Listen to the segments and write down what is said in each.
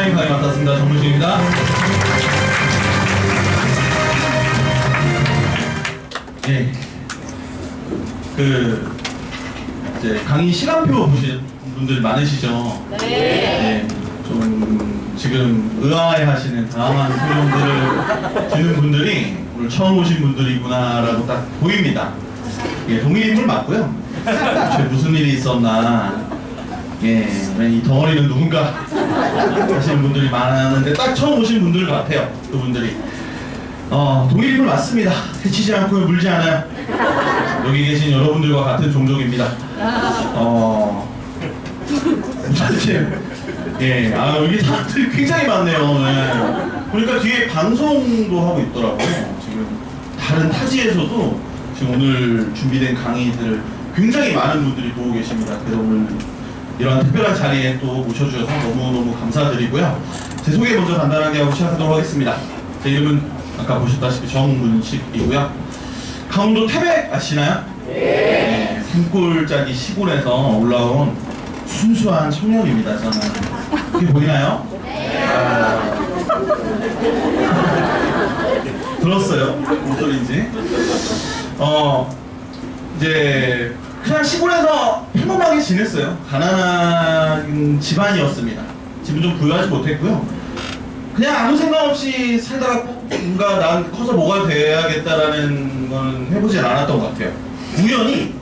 오프라인 강의 맡았습니다. 정문식입니다. 네. 이제 강의 시간표 보신 분들 많으시죠? 네. 좀 지금 의아해 하시는 다양한 표정들을 주는 분들이 오늘 처음 오신 분들이구나라고 딱 보입니다. 예, 동일 인물 맞고요. 무슨 일이 있었나. 예, 이 덩어리는 누군가 하시는 분들이 많았는데 딱 처음 오신 분들 같아요. 그분들이 동일 인물 맞습니다. 해치지 않고 물지 않아요. 여기 계신 여러분들과 같은 종족입니다. 예, 여기 사람들이 굉장히 많네요. 오늘 보니까 뒤에 방송도 하고 있더라고요. 지금 다른 타지에서도 지금 오늘 준비된 강의들을 굉장히 많은 분들이 보고 계십니다. 그래서 오늘 이런 특별한 자리에 또 모셔주셔서 너무너무 감사드리고요. 제 소개 먼저 간단하게 하고 시작하도록 하겠습니다. 제 이름은 아까 보셨다시피 정문식이고요. 강원도 태백 아시나요? 네. 산골짜기 시골에서 올라온 순수한 청년입니다. 저는. 그게 보이나요? 들었어요? 무슨 소리인지. 이제 그냥 시골에서 평범하게 지냈어요. 가난한 집안이었습니다. 집은 좀 부유하지 못했고요. 그냥 아무 생각 없이 살다가 뭔가 난 커서 뭐가 돼야겠다라는 건 해보진 않았던 것 같아요. 우연히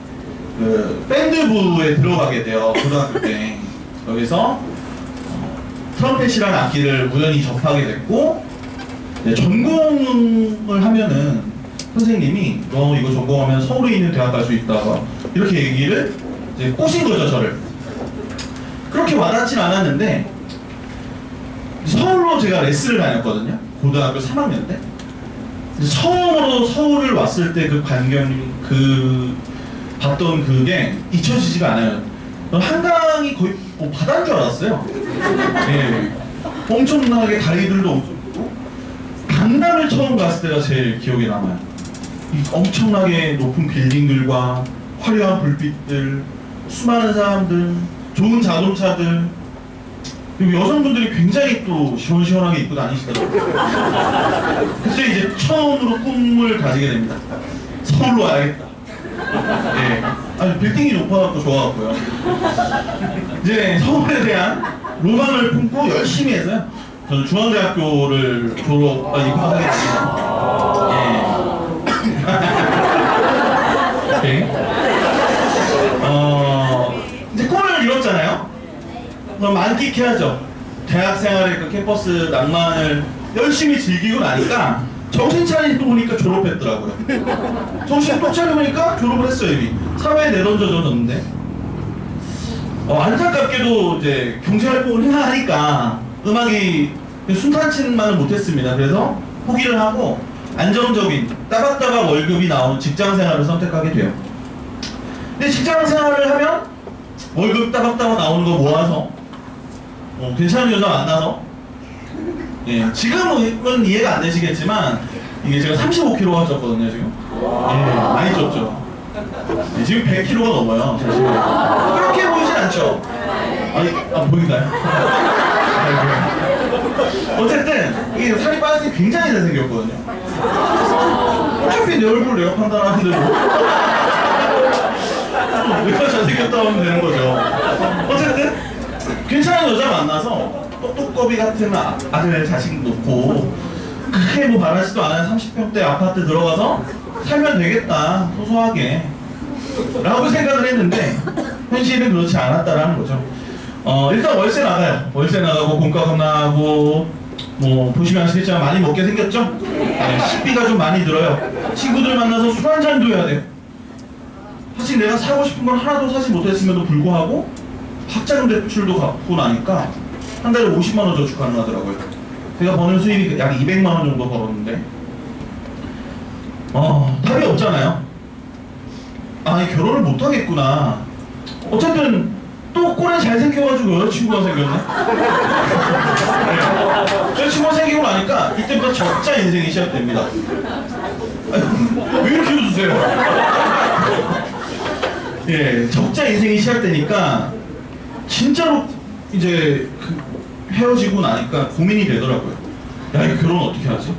그 밴드부에 들어가게 돼요. 고등학교 때. 여기서 트럼펫이라는 악기를 우연히 접하게 됐고, 전공을 하면은 선생님이 너 이거 전공하면 서울에 있는 대학 갈 수 있다가 이렇게 얘기를 이제 꼬신 거죠, 저를. 그렇게 와닿진 않았는데 서울로 제가 레슨을 다녔거든요. 고등학교 3학년 때. 처음으로 서울을 왔을 때 그 광경이 봤던 그게 잊혀지지가 않아요. 한강이 거의 바다인 줄 알았어요. 예. 엄청나게 다리들도 없고 강남을 처음 갔을 때가 제일 기억에 남아요. 이 엄청나게 높은 빌딩들과 화려한 불빛들, 수많은 사람들, 좋은 자동차들, 그리고 여성분들이 굉장히 또 시원시원하게 입고 다니시더라고요. 그때 이제 처음으로 꿈을 가지게 됩니다. 서울로 와야겠다. 예. 아니, 빌딩이 높아갖고 좋아갖고요. 이제 서울에 대한 로망을 품고 열심히 해서요. 저는 중앙대학교를 입학하게 됩니다. 예. 오케이. 이제 꿈을 이뤘잖아요. 그럼 만끽해야죠. 대학생활의 그 캠퍼스 낭만을 열심히 즐기고 나니까 정신 차리고 보니까 졸업했더라고요. 정신 똑 차려보니까 졸업을 했어요. 이미 사회에 내던져졌는데 안타깝게도 이제 경제활동을 해야 하니까 음악이 순탄치만은 못했습니다. 그래서 포기를 하고 안정적인 따박따박 월급이 나오는 직장생활을 선택하게 돼요. 근데 직장생활을 하면 월급 따박따박 나오는 거 모아서 괜찮은 여자 만나서, 예, 지금은 이해가 안 되시겠지만 이게 제가 35kg가 쪘거든요. 지금. 예, 많이 쪘죠. 예, 지금 100kg가 넘어요. 사실. 그렇게 보이진 않죠? 아니, 보인가요? 어쨌든 이게 살이 빠질 때 굉장히 잘생겼거든요. 어차피 내 얼굴 내가 판단하는데 내가 잘생겼다 하면 되는 거죠. 어쨌든 괜찮은 여자 만나서 똑똑거비 같은 아들 자식 놓고 크게 뭐 바라지도 않은 30평대 아파트 들어가서 살면 되겠다, 소소하게 라고 생각을 했는데 현실은 그렇지 않았다라는 거죠. 일단 월세 나가요. 월세 나가고 공과금 나가고 뭐 보시면 아시겠지만 많이 먹게 생겼죠? 네, 식비가 좀 많이 들어요. 친구들 만나서 술 한잔도 해야 돼요. 사실 내가 사고 싶은 건 하나도 사지 못했음에도 불구하고 학자금 대출도 갚고 나니까 한 달에 50만 원 저축 가능하더라고요. 제가 버는 수입이 약 200만 원 정도 벌었는데 답이 없잖아요. 아니, 결혼을 못 하겠구나. 어쨌든 또 꼴에 잘생겨가지고 여자친구가 생겼네. 네. 여자친구가 생기고 나니까 이때부터 적자 인생이 시작됩니다. 아니, 왜 이렇게 웃으세요? 예, 적자 인생이 시작되니까 진짜로 이제 헤어지고 나니까 고민이 되더라고요. 야, 이거 결혼 어떻게 하지?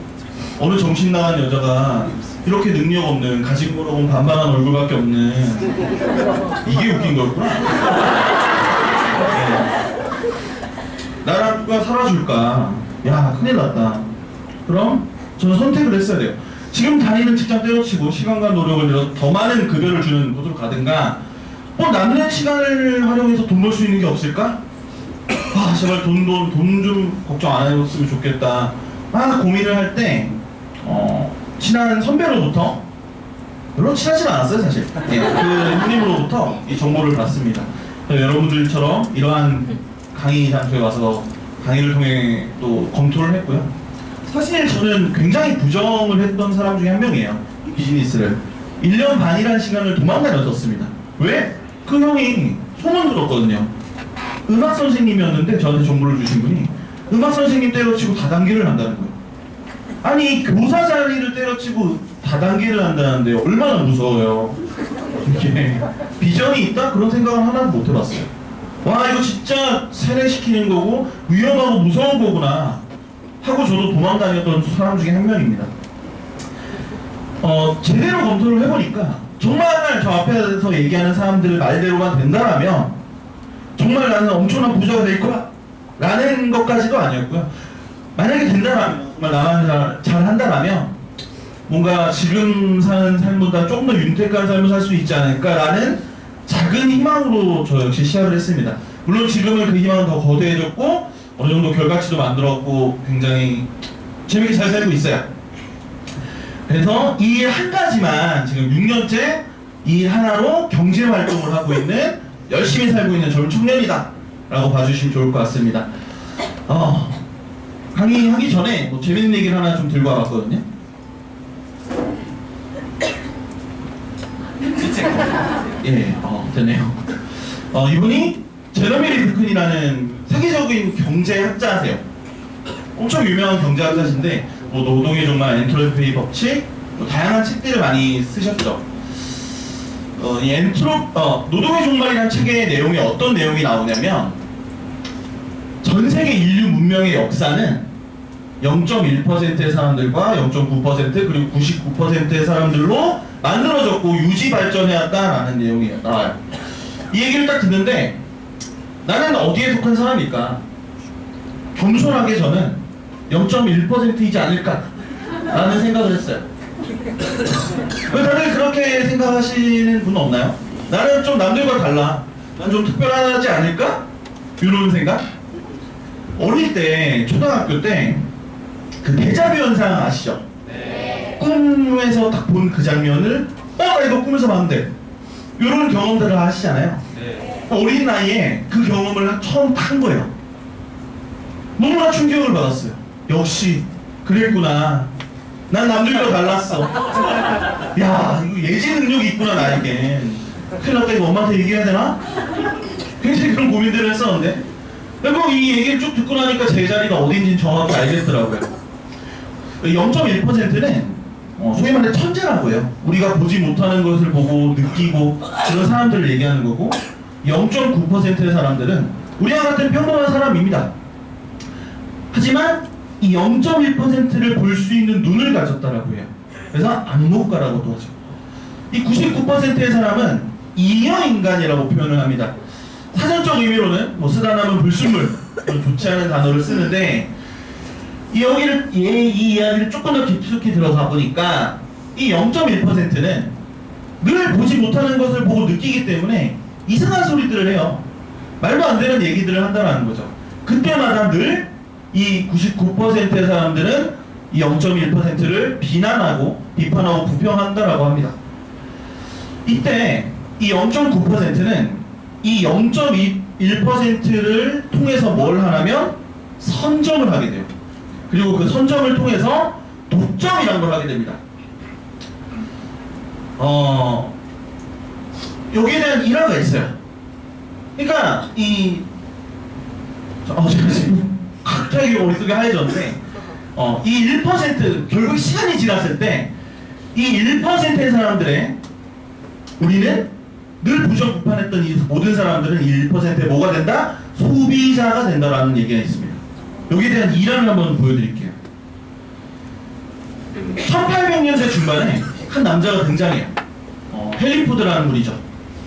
어느 정신 나간 여자가 이렇게 능력 없는, 가진 거로는 반반한 얼굴밖에 없는, 이게 웃긴 거였구나. 네. 나랑 누가 살아줄까? 야, 큰일 났다. 그럼 저는 선택을 했어야 돼요. 지금 다니는 직장 때려치고 시간과 노력을 들여 더 많은 급여를 주는 곳으로 가든가, 남는 시간을 활용해서 돈 벌 수 있는 게 없을까? 아, 제발 돈 좀 걱정 안 해줬으면 좋겠다. 고민을 할 때, 친한 선배로부터, 물론 친하진 않았어요, 사실. 예, 그 형님으로부터 이 정보를 받습니다. 여러분들처럼 이러한 강의 장소에 와서 강의를 통해 또 검토를 했고요. 사실 저는 굉장히 부정을 했던 사람 중에 한 명이에요. 이 비즈니스를. 1년 반이라는 시간을 도망다녔었습니다. 왜? 그 형이 소문 들었거든요. 음악 선생님이었는데 저한테 정보를 주신 분이 음악 선생님 때려치고 다단계를 한다는 거예요. 아니, 교사 자리를 때려치고 다단계를 한다는데 얼마나 무서워요. 이게 비전이 있다? 그런 생각은 하나도 못 해봤어요. 와, 이거 진짜 세뇌시키는 거고 위험하고 무서운 거구나 하고 저도 도망다녔던 사람 중에 한 명입니다. 제대로 검토를 해보니까 정말 저 앞에서 얘기하는 사람들 말대로만 된다라면 정말 나는 엄청난 부자가 될 거야 라는 것까지도 아니었고요. 만약에 된다라면, 정말 나만 잘 한다라면 뭔가 지금 사는 삶보다 조금 더 윤택한 삶을 살 수 있지 않을까라는 작은 희망으로 저 역시 시작을 했습니다. 물론 지금은 그 희망은 더 거대해졌고 어느 정도 결과치도 만들었고 굉장히 재밌게 잘 살고 있어요. 그래서 이 한 가지만 지금 6년째 이 하나로 경제 활동을 하고 있는, 열심히 살고 있는 젊은 청년이다 라고 봐주시면 좋을 것 같습니다. 강의하기 전에 재밌는 얘기를 하나 좀 들고 와봤거든요. 예, 됐네요. 이분이 제러미 리프킨이라는 세계적인 경제학자세요. 엄청 유명한 경제학자신데 노동의 종말, 엔트로피 법칙, 다양한 책들을 많이 쓰셨죠. 노동의 종말이라는 책의 내용이 어떤 내용이 나오냐면, 전 세계 인류 문명의 역사는 0.1%의 사람들과 0.9% 그리고 99%의 사람들로 만들어졌고 유지 발전해왔다라는 내용이 나와요. 이 얘기를 딱 듣는데 나는 어디에 속한 사람일까? 겸손하게 저는 0.1%이지 않을까라는 생각을 했어요. 왜 다들 그렇게 생각하시는 분 없나요? 나는 좀 남들과 달라. 난 좀 특별하지 않을까? 이런 생각? 어릴 때, 초등학교 때 그 데자뷰 현상 아시죠? 네. 꿈에서 딱 본 그 장면을 나 이거 꿈에서 봤는데 이런 경험들을 하시잖아요. 네. 어린 나이에 그 경험을 처음 한 거예요. 너무나 충격을 받았어요. 역시 그랬구나. 난 남들과 달랐어. 야, 이거 예지 능력이 있구나 나에겐. 큰일 났다, 이거 엄마한테 얘기해야 되나? 굉장히 그런 고민들을 했었는데, 그리고 이 얘기를 쭉 듣고 나니까 제 자리가 어딘지 정확히 알겠더라고요. 0.1%는 소위 말해 천재라고 해요. 우리가 보지 못하는 것을 보고 느끼고 그런 사람들을 얘기하는 거고, 0.9%의 사람들은 우리와 같은 평범한 사람입니다. 하지만 이 0.1%를 볼 수 있는 눈을 가졌다라고 해요. 그래서 안목가라고도 하죠. 이 99%의 사람은 이여인간이라고 표현을 합니다. 사전적 의미로는 쓰다 남은 불순물, 좋지 않은 단어를 쓰는데, 이 이야기를 조금 더 깊숙이 들어가 보니까 이 0.1%는 늘 보지 못하는 것을 보고 느끼기 때문에 이상한 소리들을 해요. 말도 안 되는 얘기들을 한다는 거죠. 그때마다 늘 이 99%의 사람들은 이 0.1%를 비난하고 비판하고 부평한다라고 합니다. 이때 이 0.9%는 이 0.1%를 통해서 뭘 하냐면 선점을 하게 돼요. 그리고 그 선점을 통해서 독점이라는 걸 하게 됩니다. 여기에 대한 일화가 있어요. 그러니까 제가 지금 갑자기 머릿속에 하얘졌는데, 이 1% 결국 시간이 지났을 때 이 1%의 사람들의, 우리는 늘 부정부판했던 이 모든 사람들은 이 1%의 뭐가 된다? 소비자가 된다라는 얘기가 있습니다. 여기에 대한 이론을 한번 보여드릴게요. 1800년대 중반에 한 남자가 등장해요. 헨리 포드라는 분이죠.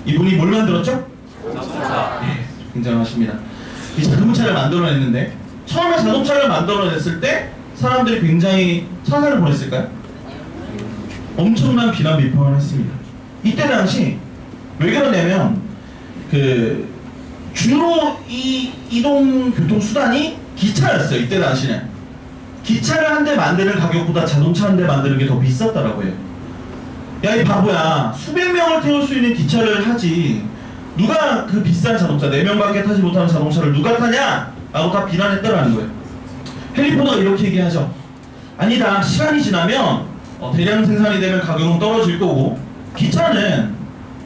이분이 뭘 만들었죠? 자동차. 네, 굉장하십니다. 이 자동차를 만들어냈는데 처음에 자동차를 만들어냈을 때 사람들이 굉장히 찬사를 보냈을까요? 엄청난 비난 비판을 했습니다. 이때 당시 왜 그러냐면 주로 이 이동 교통 수단이 기차였어요. 이때 당시는 기차를 한 대 만드는 가격보다 자동차 한 대 만드는 게 더 비쌌더라고요. 야, 이 바보야, 수백 명을 태울 수 있는 기차를 하지 누가 그 비싼 자동차 4명밖에 타지 못하는 자동차를 누가 타냐? 라고 다 비난했다라는 거예요. 헨리 포드가 이렇게 얘기하죠. 아니다, 시간이 지나면 대량 생산이 되면 가격은 떨어질 거고 기차는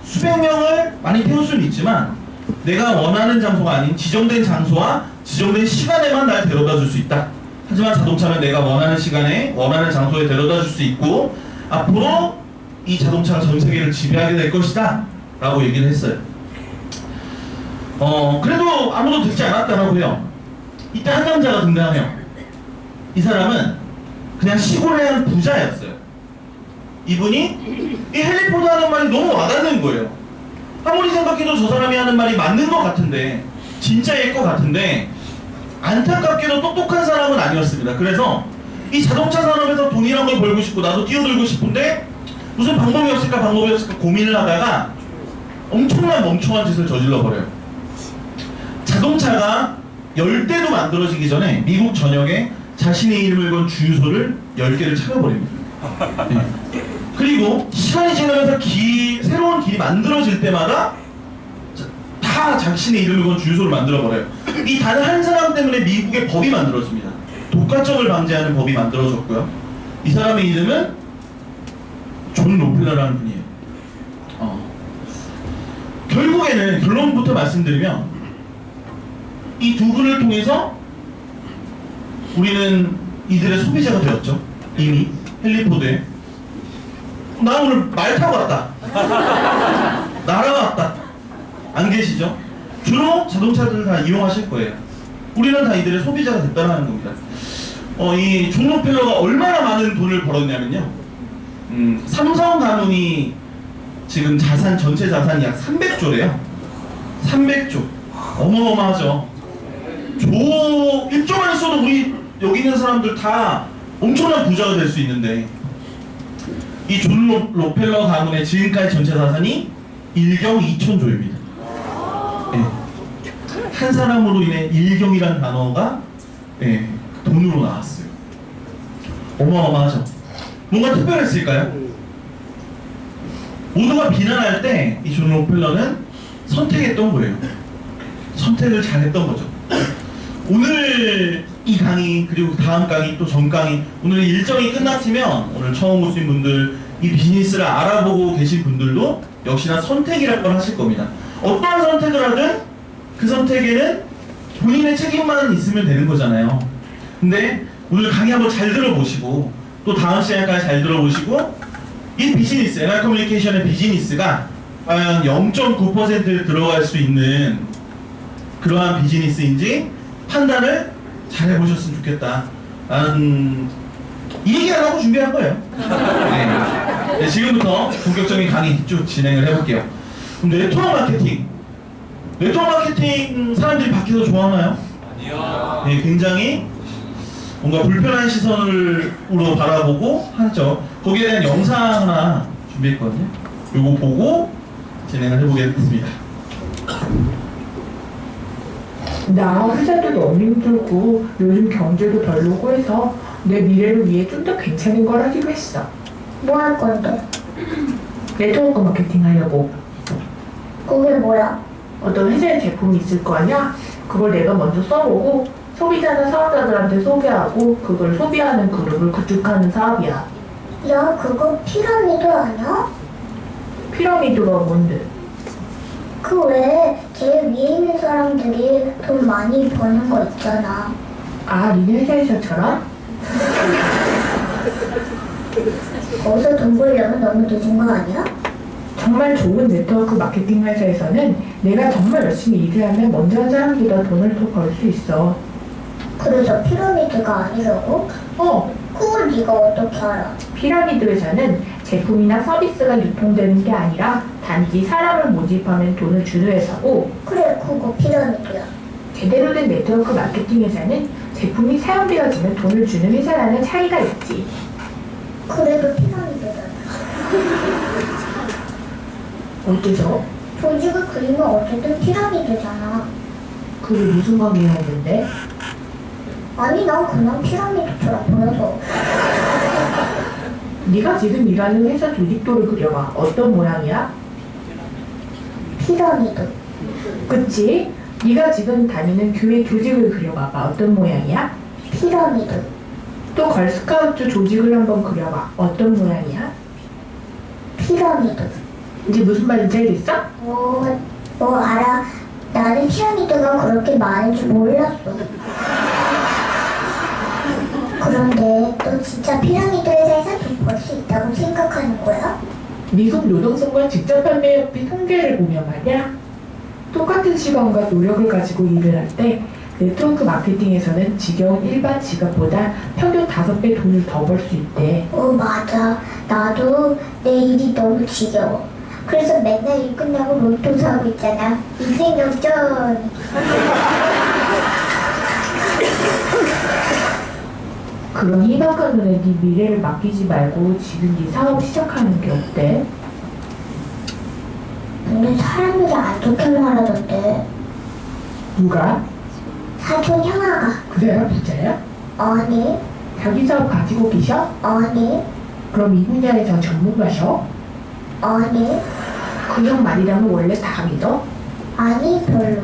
수백 명을 많이 태울 수는 있지만 내가 원하는 장소가 아닌 지정된 장소와 지정된 시간에만 날 데려다 줄 수 있다. 하지만 자동차는 내가 원하는 시간에 원하는 장소에 데려다 줄 수 있고 앞으로 이 자동차가 전 세계를 지배하게 될 것이다 라고 얘기를 했어요. 그래도 아무도 듣지 않았다라고 해요. 이때 한 남자가 등장해요. 이 사람은 그냥 시골의 한 부자였어요. 이분이 이 헨리 포드 하는 말이 너무 와닿는 거예요. 아무리 생각해도 저 사람이 하는 말이 맞는 것 같은데 진짜일 것 같은데 안타깝게도 똑똑한 사람은 아니었습니다. 그래서 이 자동차 산업에서 돈이란 걸 벌고 싶고 나도 뛰어들고 싶은데 무슨 방법이 없을까 고민을 하다가 엄청난 멍청한 짓을 저질러 버려요. 자동차가 10대도 만들어지기 전에 미국 전역에 자신의 이름을 건 주유소를 10개를 차려버립니다. 네. 그리고 시간이 지나면서 새로운 길이 만들어질 때마다 다 자신의 이름을 건 주유소를 만들어버려요. 이 단 한 사람 때문에 미국의 법이 만들어집니다. 독과점을 방지하는 법이 만들어졌고요. 이 사람의 이름은 존 로펠러라는 분이에요. 결국에는 결론부터 말씀드리면 이 두 분을 통해서 우리는 이들의 소비자가 되었죠. 이미 헨리 포드에 나 오늘 말 타고 왔다. 날아왔다. 안 계시죠? 주로 자동차들을 다 이용하실 거예요. 우리는 다 이들의 소비자가 됐다는 겁니다. 이 존 로펠러가 얼마나 많은 돈을 벌었냐면요. 삼성 가문이 지금 전체 자산이 약 300조래요. 300조. 어마어마하죠. 1조만 있어도 우리 여기 있는 사람들 다 엄청난 부자가 될 수 있는데 이 존 로펠러 가문의 지금까지 전체 자산이 1경 2천조입니다. 네. 한 사람으로 인해 1경이라는 단어가 돈으로 나왔어요. 어마어마하죠. 뭔가 특별했을까요? 모두가 비난할 때 이 존 로펠러는 선택했던 거예요. 선택을 잘했던 거죠. 오늘 이 강의 그리고 다음 강의 또 전 강의 오늘 일정이 끝났으면 오늘 처음 오신 분들 이 비즈니스를 알아보고 계신 분들도 역시나 선택이라는 걸 하실 겁니다. 어떠한 선택을 하든 그 선택에는 본인의 책임만 있으면 되는 거잖아요. 근데 오늘 강의 한번 잘 들어보시고 또 다음 시간까지 잘 들어보시고 이 비즈니스, NR 커뮤니케이션의 비즈니스가 과연 0.9% 들어갈 수 있는 그러한 비즈니스인지 판단을 잘 해보셨으면 좋겠다. 이 얘기 하려고 준비한 거예요. 네, 지금부터 본격적인 강의 쭉 진행을 해볼게요. 그럼 네트워크 마케팅. 네트워크 마케팅 사람들이 밖에서 좋아하나요? 아니요. 네, 굉장히 뭔가 불편한 시선으로 바라보고 하죠. 거기에 대한 영상 하나 준비했거든요. 요거 보고 진행을 해보겠습니다. 나 회사도 너무 힘들고 요즘 경제도 별로고 해서 내 미래를 위해 좀 더 괜찮은 걸 하기로 했어. 뭐 할 건데? 네트워크 마케팅 하려고. 그게 뭐야? 어떤 회사의 제품이 있을 거 아니야? 그걸 내가 먼저 써보고 소비자나 사업자들한테 소개하고 그걸 소비하는 그룹을 구축하는 사업이야. 야, 그거 피라미드 아니야? 피라미드가 뭔데? 그 외에 제일 위에 있는 사람들이 돈 많이 버는 거 있잖아. 아, 니네 회사에서처럼? 거기서 돈 벌려면 너무 늦은 거 아니야? 정말 좋은 네트워크 마케팅 회사에서는 내가 정말 열심히 일을 하면 먼저 한 사람보다 돈을 더 벌 수 있어. 그래서 피라미드가 아니라고? 그걸 네가 어떻게 알아? 피라미드 회사는 제품이나 서비스가 유통되는 게 아니라 단지 사람을 모집하면 돈을 주는 회사고, 그래, 그거 피라미드야. 제대로 된 네트워크 마케팅 회사는 제품이 사용되어지면 돈을 주는 회사라는 차이가 있지. 그래도 피라미드잖아. 어째서? 조직을 그리면 어쨌든 피라미드잖아. 그게 무슨 관계가 있는데? 아니, 난 그냥 피라미드처럼 보여서. 네가 지금 일하는 회사 조직도를 그려봐. 어떤 모양이야? 피라미드. 그치? 네가 지금 다니는 교회 조직을 그려봐봐. 어떤 모양이야? 피라미드. 또 걸스카우트 조직을 한번 그려봐. 어떤 모양이야? 피라미드. 이제 무슨 말인지 알겠어? 알아. 나는 피라미드가 그렇게 많은 줄 몰랐어. 그런데 너 진짜 피라미드 회사에서 돈 벌 수 있다고 생각하는 거야? 미국 노동성과 직접판매협회 통계를 보면 말이야. 똑같은 시간과 노력을 가지고 일을 할 때 네트워크 마케팅에서는 지겨운 일반 직업보다 평균 5배 돈을 더 벌 수 있대. 맞아. 나도 내 일이 너무 지겨워. 그래서 맨날 일 끝나고 로또 사고 있잖아. 인생 역전. 그런 희박한 눈에 네 미래를 맡기지 말고 지금 네 사업 시작하는 게 어때? 근데 사람들이 안 좋게 말하던데. 누가? 사촌 형아가. 그 사람 부자야? 아니, 자기 사업 가지고 계셔? 아니, 그럼 이 분야에서 전문가셔? 아니, 그 형 말이라면 원래 다 믿어? 아니, 별로.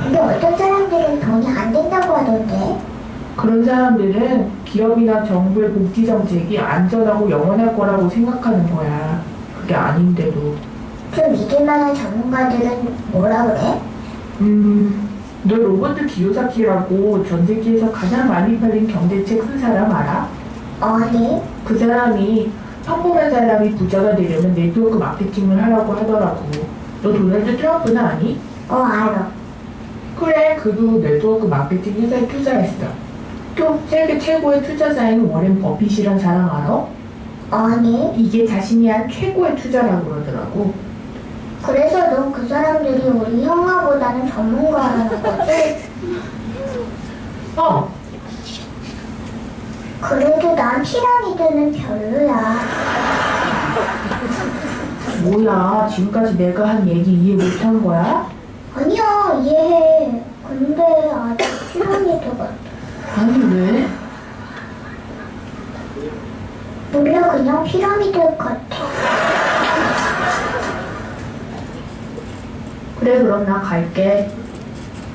근데 어떤 사람들은 돈이 안 된다고 하던데. 그런 사람들은 기업이나 정부의 복지 정책이 안전하고 영원할 거라고 생각하는 거야. 그게 아닌데도. 좀 믿을 만한 전문가들은 뭐라 그래? 너 로버트 기요사키라고 전 세계에서 가장 많이 팔린 경제책 쓴 사람 알아? 아니, 그 사람이 평범한 사람이 부자가 되려면 네트워크 마케팅을 하라고 하더라고. 너 도널드 트럼프는 아니? 알아. 그래, 그도 네트워크 마케팅 회사에 투자했어. 또 세계 최고의 투자자인 워렌 버핏이란 사람 알아? 아니, 이게 자신이 한 최고의 투자라고 그러더라고. 그래서 넌 그 사람들이 우리 형아보다는 전문가라는 거지? 그래도 난 피라미드는 별로야. 뭐야, 지금까지 내가 한 얘기 이해 못한 거야? 아니야, 이해해. 근데 아직 피라미드 같아. 아니, 왜? 몰라, 그냥 피라미드 같아. 그래, 그럼 나 갈게.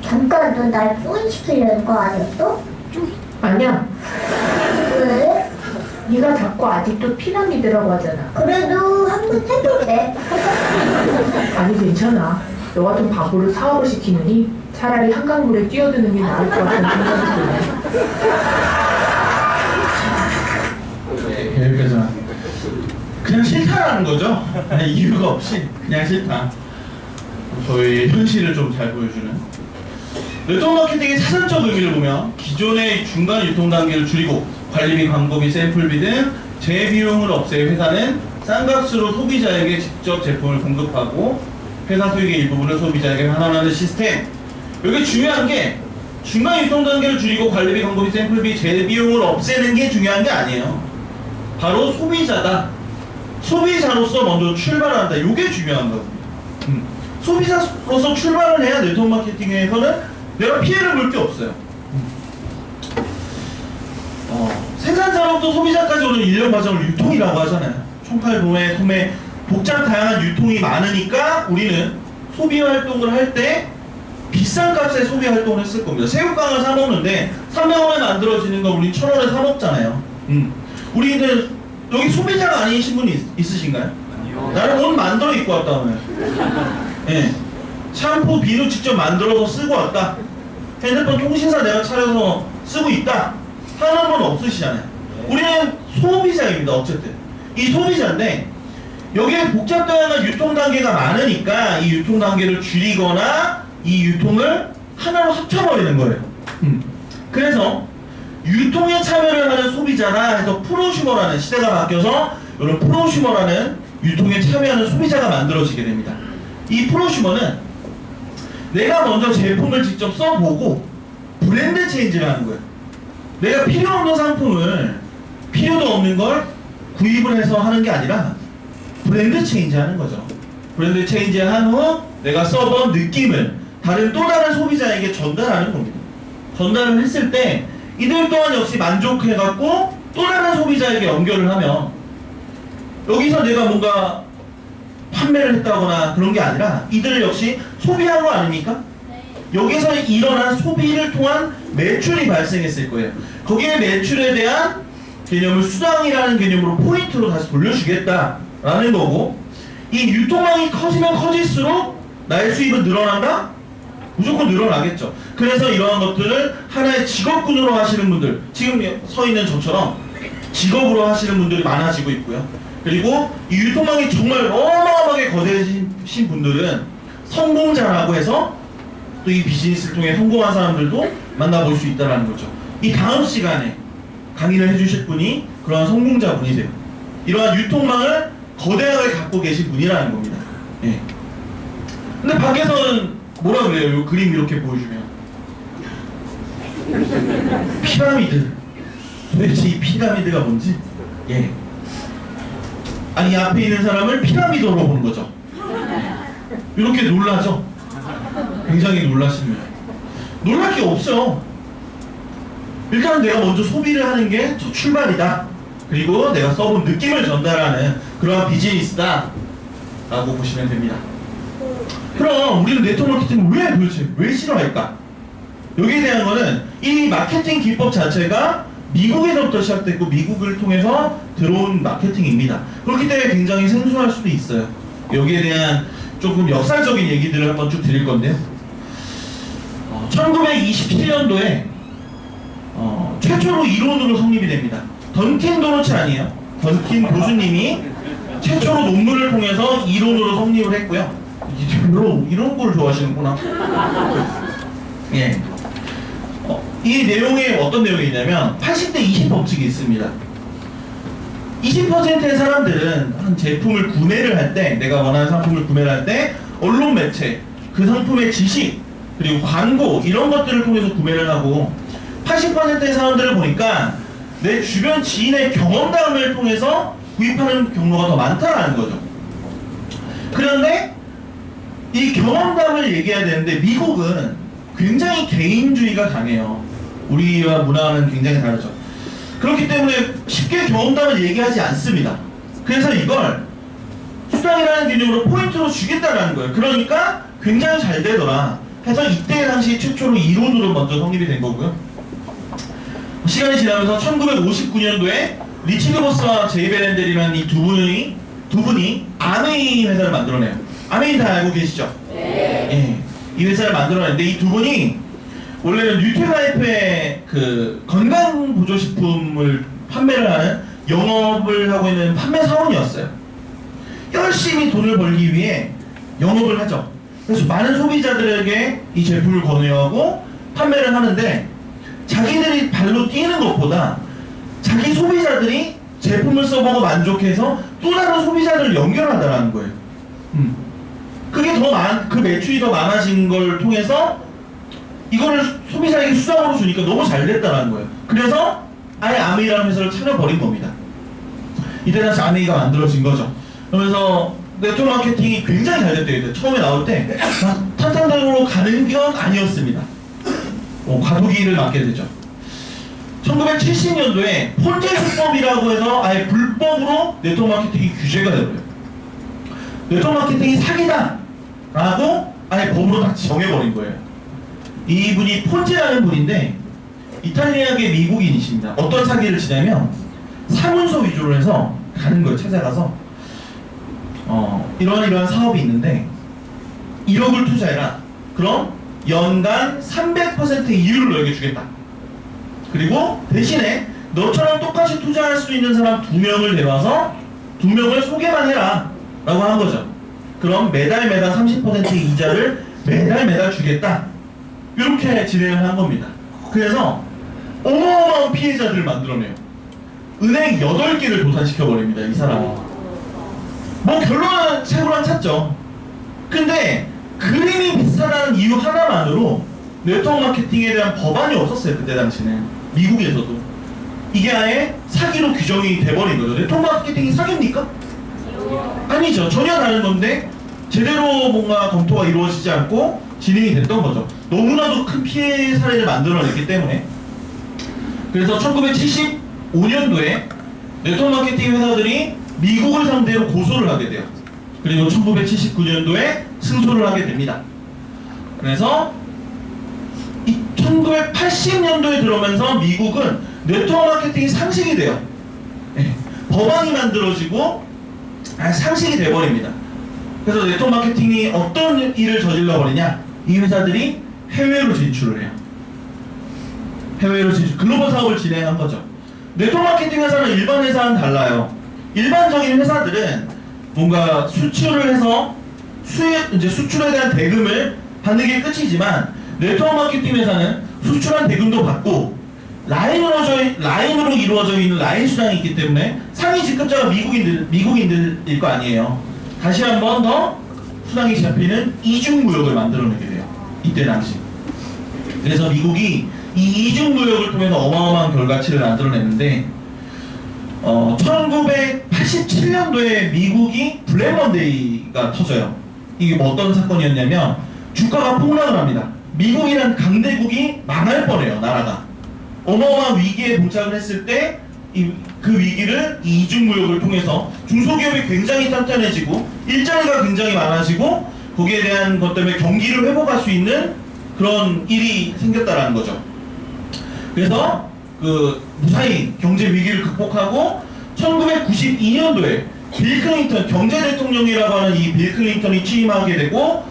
잠깐, 너 날 조인시키려는 거 아니었어? 아니야, 왜? 네가 자꾸 아직도 피라미드라고 하잖아. 그래도 한번 해볼래. 아니, 괜찮아. 너 같은 바보를 사업을 시키느니 차라리 한강물에 뛰어드는 게 나을 것 같은 생각이 드네. 네, 여기까지만. 그냥 싫다라는 거죠. 그냥 이유가 없이 그냥 싫다. 저희 현실을 좀 잘 보여주는. 네트워크 마케팅의 사전적 의미를 보면 기존의 중간 유통 단계를 줄이고 관리비, 광고비, 샘플비 등 재비용을 없애 회사는 싼 값으로 소비자에게 직접 제품을 공급하고 회사 수익의 일부분을 소비자에게 환원하는 시스템. 여기 중요한 게 중간 유통 단계를 줄이고 관리비, 광고비, 샘플비, 재비용을 없애는 게 중요한 게 아니에요. 바로 소비자다. 소비자로서 먼저 출발한다. 이게 중요한 거거든요. 소비자로서 출발을 해야 네트워크 마케팅에서는 내가 피해를 볼 게 없어요. 생산자로부터 소비자까지 오는 일련 과정을 유통이라고 하잖아요. 총칼, 도매, 소매, 복잡 다양한 유통이 많으니까 우리는 소비 활동을 할 때 비싼 값에 소비 활동을 했을 겁니다. 새우깡을 사 먹는데 300원에 만들어지는 거 우리 1,000원에 사 먹잖아요. 우리는 여기 소비자가 아니신 분 있으신가요? 아니요. 나는 옷 만들어 입고 왔다 오늘. 예. 샴푸, 비누 직접 만들어서 쓰고 왔다. 핸드폰 통신사 내가 차려서 쓰고 있다. 하는 분 없으시잖아요. 우리는 소비자입니다. 어쨌든 이 소비자인데 여기에 복잡다양한 유통 단계가 많으니까 이 유통 단계를 줄이거나 이 유통을 하나로 합쳐버리는 거예요. 그래서 유통에 참여를 하는 소비자라 해서 프로슈머라는 시대가 바뀌어서 이런 프로슈머라는 유통에 참여하는 소비자가 만들어지게 됩니다. 이 프로슈머는 내가 먼저 제품을 직접 써보고 브랜드 체인지를 하는 거예요. 내가 필요 없는 상품을 필요도 없는 걸 구입을 해서 하는 게 아니라 브랜드 체인지 하는 거죠. 브랜드 체인지 한 후 내가 써본 느낌을 또 다른 소비자에게 전달하는 겁니다. 전달을 했을 때 이들 또한 역시 만족해갖고 또 다른 소비자에게 연결을 하면 여기서 내가 뭔가 판매를 했다거나 그런 게 아니라 이들 역시 소비한 거 아닙니까? 여기서 일어난 소비를 통한 매출이 발생했을 거예요. 거기에 매출에 대한 개념을 수당이라는 개념으로 포인트로 다시 돌려주겠다라는 거고, 이 유통망이 커지면 커질수록 나의 수입은 늘어난다? 무조건 늘어나겠죠. 그래서 이러한 것들을 하나의 직업군으로 하시는 분들, 지금 서 있는 저처럼 직업으로 하시는 분들이 많아지고 있고요. 그리고 이 유통망이 정말 어마어마하게 거대해진 분들은 성공자라고 해서 또 이 비즈니스를 통해 성공한 사람들도 만나볼 수 있다는 거죠. 이 다음 시간에 강의를 해주실 분이 그러한 성공자 분이세요. 이러한 유통망을 거대하게 갖고 계신 분이라는 겁니다. 예. 근데 밖에서는 뭐라 그래요? 이 그림 이렇게 보여주면 피라미드. 도대체 이 피라미드가 뭔지? 예. 아니, 앞에 있는 사람을 피라미드로 보는 거죠. 이렇게 놀라죠? 굉장히 놀라십니다. 놀랄 게 없어요. 일단 내가 먼저 소비를 하는 게 저 출발이다. 그리고 내가 써본 느낌을 전달하는 그러한 비즈니스다 라고 보시면 됩니다. 그럼 우리는 네트워크 마케팅을 도대체 왜 싫어할까? 여기에 대한 거는 이 마케팅 기법 자체가 미국에서부터 시작됐고 미국을 통해서 들어온 마케팅입니다. 그렇기 때문에 굉장히 생소할 수도 있어요. 여기에 대한 조금 역사적인 얘기들을 한번 쭉 드릴 건데요. 1927년도에 최초로 이론으로 성립이 됩니다. 던킨 도너츠 아니에요. 던킨 교수님이 최초로 논문을 통해서 이론으로 성립을 했고요. 이런 걸 좋아하시는구나. 예. 이 내용에 어떤 내용이 있냐면 80대 20 법칙이 있습니다. 20%의 사람들은 한 제품을 구매를 할 때, 내가 원하는 상품을 구매를 할 때 언론 매체, 그 상품의 지식, 그리고 광고 이런 것들을 통해서 구매를 하고 80%의 사람들을 보니까 내 주변 지인의 경험담을 통해서 구입하는 경로가 더 많다라는 거죠. 그런데 이 경험담을 얘기해야 되는데 미국은 굉장히 개인주의가 강해요. 우리와 문화는 굉장히 다르죠. 그렇기 때문에 쉽게 경험담을 얘기하지 않습니다. 그래서 이걸 수당이라는 개념으로 포인트로 주겠다라는 거예요. 그러니까 굉장히 잘 되더라 해서 이때 당시 최초로 이론으로 먼저 성립이 된 거고요. 시간이 지나면서 1959년도에 리치드 버스와 제이 베렌델이라는 이 두 분이 아메이 회사를 만들어내요. 아메이 다 알고 계시죠? 네. 예, 이 회사를 만들어냈는데 이 두 분이 원래는 뉴트라이프의 그 건강보조식품을 판매를 하는 영업을 하고 있는 판매 사원이었어요. 열심히 돈을 벌기 위해 영업을 하죠. 그래서 많은 소비자들에게 이 제품을 권유하고 판매를 하는데 자기들이 발로 뛰는 것보다 자기 소비자들이 제품을 써보고 만족해서 또 다른 소비자들을 연결하다라는 거예요. 그게 그 매출이 더 많아진 걸 통해서 이거를 소비자에게 수당으로 주니까 너무 잘 됐다라는 거예요. 그래서 아예 아메이라는 회사를 차려버린 겁니다. 이때 다시 아메이가 만들어진 거죠. 그러면서 네트워크 마케팅이 굉장히 잘 됐대요. 처음에 나올 때 탄탄대로로 가는 건 아니었습니다. 과도기를 맞게 되죠. 1970년도에 폰제 수법이라고 해서 아예 불법으로 네트워크 마케팅이 규제가 되고요. 네트워크 마케팅이 사기다 라고 아예 법으로 다 정해버린 거예요. 이분이 폰제라는 분인데 이탈리아계 미국인이십니다. 어떤 사기를 치냐면 사문서 위주로 해서 가는 거예요. 찾아가서 이러한 사업이 있는데 1억을 투자해라. 그럼 연간 300%의 이율을 너에게 주겠다. 그리고 대신에 너처럼 똑같이 투자할 수 있는 사람 2명을 데려와서 2명을 소개만 해라. 라고 한 거죠. 그럼 매달 30% 이자를 매달 주겠다. 이렇게 진행을 한 겁니다. 그래서 어마어마한 피해자들을 만들어내요. 은행 8개를 도산시켜버립니다, 이 사람이. 뭐 결론은 최고랑 찾죠. 근데 그림이 비슷하다는 이유 하나만으로 네트워크 마케팅에 대한 법안이 없었어요, 그때 당시는. 미국에서도. 이게 아예 사기로 규정이 돼버린 거죠. 네트워크 마케팅이 사기입니까? 아니죠. 전혀 다른 건데 제대로 뭔가 검토가 이루어지지 않고 진행이 됐던 거죠. 너무나도 큰 피해 사례를 만들어냈기 때문에. 그래서 1975년도에 네트워크 마케팅 회사들이 미국을 상대로 고소를 하게 돼요. 그리고 1979년도에 승소를 하게 됩니다. 그래서 1980년도에 들어오면서 미국은 네트워크 마케팅이 상식이 돼요. 네. 법안이 만들어지고 상식이 돼버립니다. 그래서 네트워크 마케팅이 어떤 일을 저질러 버리냐? 이 회사들이 해외로 진출을 해요. 해외로 진출, 글로벌 사업을 진행한 거죠. 네트워크 마케팅 회사는 일반 회사는 달라요. 일반적인 회사들은 뭔가 수출을 해서 이제 수출에 대한 대금을 받는 게 끝이지만, 네트워크 마케팅 회사는 수출한 대금도 받고 라인으로 이루어져 있는 라인 수당이 있기 때문에 상위 직급자가 미국인들일 거 아니에요. 다시 한 번 더 수당이 잡히는 이중무역을 만들어내게 돼요. 이때 당시. 그래서 미국이 이 이중무역을 통해서 어마어마한 결과치를 만들어냈는데, 1987년도에 미국이 블랙먼데이가 터져요. 이게 뭐 어떤 사건이었냐면 주가가 폭락을 합니다. 미국이란 강대국이 망할 뻔해요, 나라가. 어마어마한 위기에 봉착을 했을 때 그 위기를 이 이중무역을 통해서 중소기업이 굉장히 탄탄해지고 일자리가 굉장히 많아지고 거기에 대한 것 때문에 경기를 회복할 수 있는 그런 일이 생겼다라는 거죠. 그래서 그 무사히 경제 위기를 극복하고 1992년도에 빌 클린턴 경제 대통령이라고 하는 이 빌 클린턴이 취임하게 되고,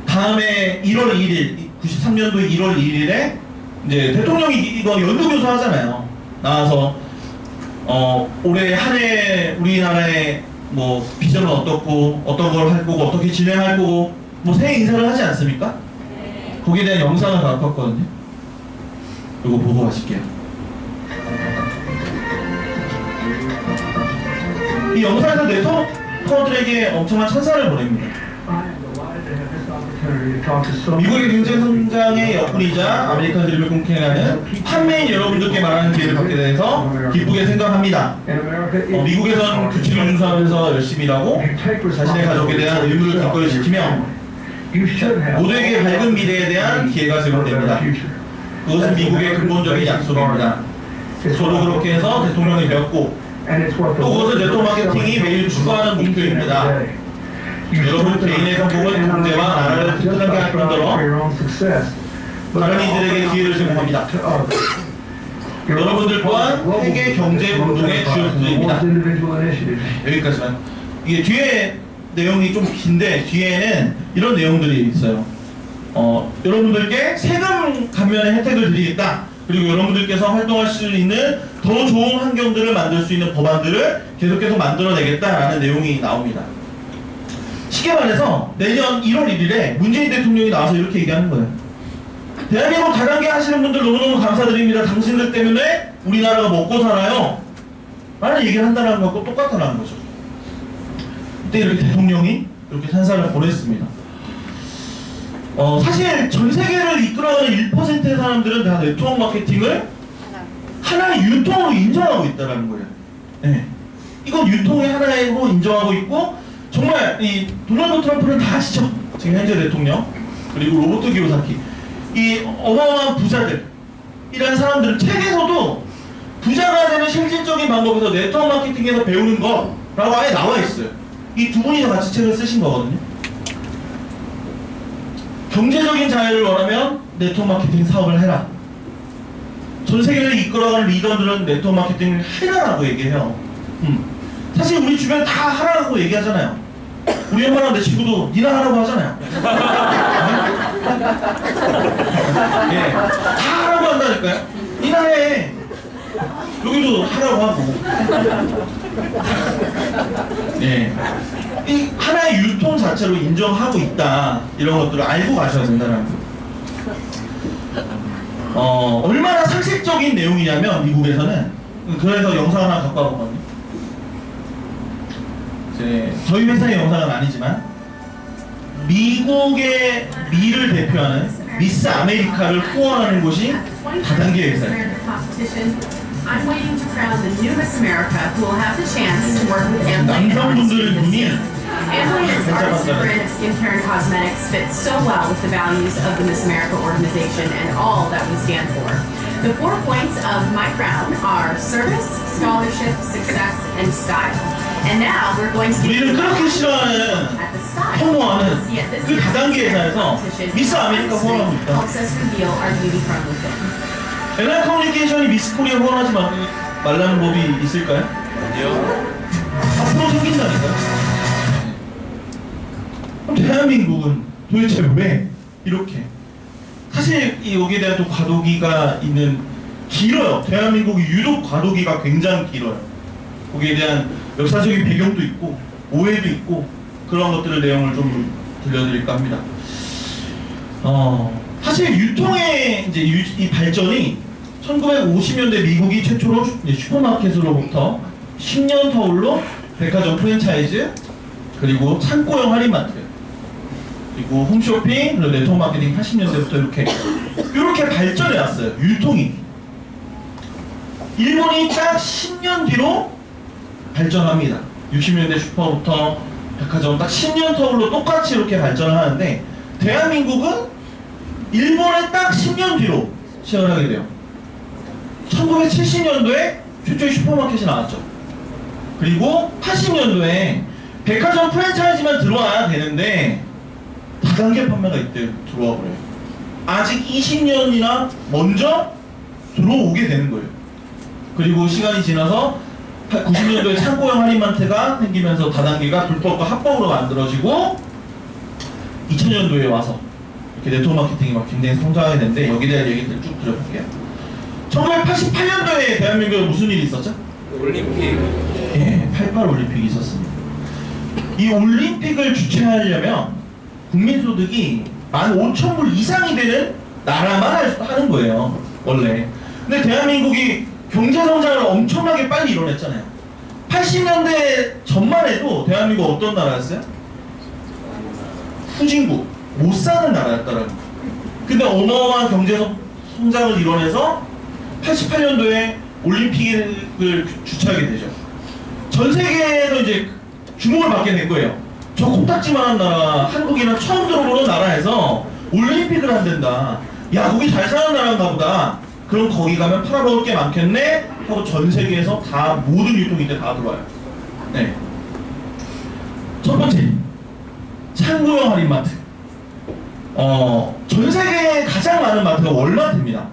다음에 1월 1일 93년도 1월 1일에 이제 대통령이 이거 연두교수 하잖아요. 나와서 올해 한 해 우리나라의 뭐 비전은 어떻고 어떤 걸 할 거고 어떻게 진행할 거고 뭐 새해 인사를 하지 않습니까? 거기에 대한 영상을 갖고 왔거든요. 이거 보고 가실게요. 이 영상에서 네트워커들에게 엄청난 찬사를 보냅니다. 미국의 경제 성장의 여건이자 아메리칸 드림을 꿈꾸는 판매인 여러분들께 말하는 기회를 받게 돼서 기쁘게 생각합니다. 미국에선 규칙을 준수하면서 열심히 일하고 자신의 가족에 대한 의무를 기꺼이 지키며 모두에게 밝은 미래에 대한 기회가 제공됩니다. 그것은 미국의 근본적인 약속입니다. 저도 그렇게 해서 대통령이 되었고, 또 그것은 네트워크 마케팅이 매일 추구하는 목표입니다. 여러분 개인의 성공은 경제와 나라를 튼튼하게 할 뿐더러 다른 이들에게 기회를 제공합니다. 여러분들 또한 세계 경제 운동의 주역들입니다. 여기까지만. 이게 뒤에 내용이 좀 긴데 뒤에는 이런 내용들이 있어요. 여러분들께 세금 감면의 혜택을 드리겠다. 그리고 여러분들께서 활동할 수 있는 더 좋은 환경들을 만들 수 있는 법안들을 계속해서 만들어내겠다라는 내용이 나옵니다. 쉽게 말해서 내년 1월 1일에 문재인 대통령이 나와서 이렇게 얘기하는 거예요. 대한민국 다단계 하시는 분들 너무너무 감사드립니다. 당신들 때문에 우리나라가 먹고 살아요. 라는 얘기를 한다는 것과 똑같다는 거죠. 그때 이렇게 대통령이 이렇게 찬사를 보냈습니다. 사실 전 세계를 이끌어가는 1%의 사람들은 다 네트워크 마케팅을 하나의 유통으로 인정하고 있다는 거예요. 네. 이건 유통의 하나로 인정하고 있고, 정말 이 도널드 트럼프는 다 아시죠? 지금 현재 대통령, 그리고 로버트 기요사키, 이 어마어마한 부자들이라는 사람들은 책에서도 부자가 되는 실질적인 방법에서 네트워크 마케팅에서 배우는 거라고 아예 나와 있어요. 이 두 분이서 같이 책을 쓰신 거거든요. 경제적인 자유를 원하면 네트워크 마케팅 사업을 해라. 전 세계를 이끌어가는 리더들은 네트워크 마케팅을 해라라고 얘기해요. 사실 우리 주변에 다 하라고 얘기하잖아요. 우리 엄마랑 내 친구도 니나 하라고 하잖아요. 네, 다 하라고 한다니까요. 니나 해. 여기도 하라고 하고. 예. 이 하나의 유통 자체로 인정하고 있다. 이런 것들을 알고 가셔야 된다는 거. 얼마나 상식적인 내용이냐면 미국에서는 그래서 영상 하나 갖고 와봤거든요. 이제 저희 회사의 영상은 아니지만 미국의 미를 대표하는 미스 아메리카를 후원하는 곳이 다단계 회사예요. I'm waiting to crown the new Miss America who will have the chance to work with Amway and 남성분들의 RC this 눈이 year. Amway's artistic brand of skincare and cosmetics fits so well with the values of the Miss America organization and all that we stand for. The 4 points of my crown are service, scholarship, success, and style. And now we're going to 우리는 그렇게 싫어하는 at the style. 혐오하는 See, at this 그 다단계 회사에서 competition, 미스 아메리카 후원하고 있다. helps us reveal our beauty from within. LR 커뮤니케이션이 미스 코리아 후원하지 말라는 법이 있을까요? 아니요. 앞으로 생긴다니까요. 그럼 대한민국은 도대체 왜 이렇게? 사실 여기에 대한 또 과도기가 길어요. 대한민국이 유독 과도기가 굉장히 길어요. 거기에 대한 역사적인 배경도 있고 오해도 있고 그런 것들의 내용을 좀 들려드릴까 합니다. 사실 유통의 이제 이 발전이 1950년대 미국이 최초로 슈퍼마켓으로부터 10년 터울로 백화점 프랜차이즈 그리고 창고형 할인마트 그리고 홈쇼핑 그리고 네트워크 마케팅 80년대부터 이렇게 발전해 왔어요. 유통이 일본이 딱 10년 뒤로 발전합니다. 60년대 슈퍼부터 백화점 딱 10년 터울로 똑같이 이렇게 발전을 하는데 대한민국은 일본에 딱 10년 뒤로 시작을 하게 돼요. 1970년도에 최초의 슈퍼마켓이 나왔죠. 그리고 80년도에 백화점 프랜차이즈만 들어와야 되는데 다단계 판매가 이때 들어와 버려요. 아직 20년이나 먼저 들어오게 되는 거예요. 그리고 시간이 지나서 90년도에 창고형 할인마트가 생기면서 다단계가 불법과 합법으로 만들어지고 2000년도에 와서 이렇게 네트워크 마케팅이 막 굉장히 성장하게 되는데 여기에 대한 얘기들 쭉 드려볼게요. 1988년도에 대한민국에 무슨 일이 있었죠? 올림픽. 예, 88 올림픽이 있었습니다. 이 올림픽을 주최하려면 국민소득이 15,000불 이상이 되는 나라만 하는 거예요, 원래. 근데 대한민국이 경제성장을 엄청나게 빨리 이뤄냈잖아요. 80년대 전만 해도 대한민국 어떤 나라였어요? 후진국, 못 사는 나라였더라고요. 근데 어마어마한 경제성장을 이뤄내서 88년도에 올림픽을 주최하게 되죠. 전 세계에서 이제 주목을 받게 된 거예요. 저 콩딱지만한 나라, 한국이나 처음 들어보는 나라에서 올림픽을 한댄다. 야, 거기 잘 사는 나라인가 보다. 그럼 거기 가면 팔아먹을 게 많겠네? 하고 전 세계에서 다 모든 유통이 이제 다 들어와요. 네. 첫 번째, 창고형 할인마트. 전 세계에 가장 많은 마트가 월마트입니다.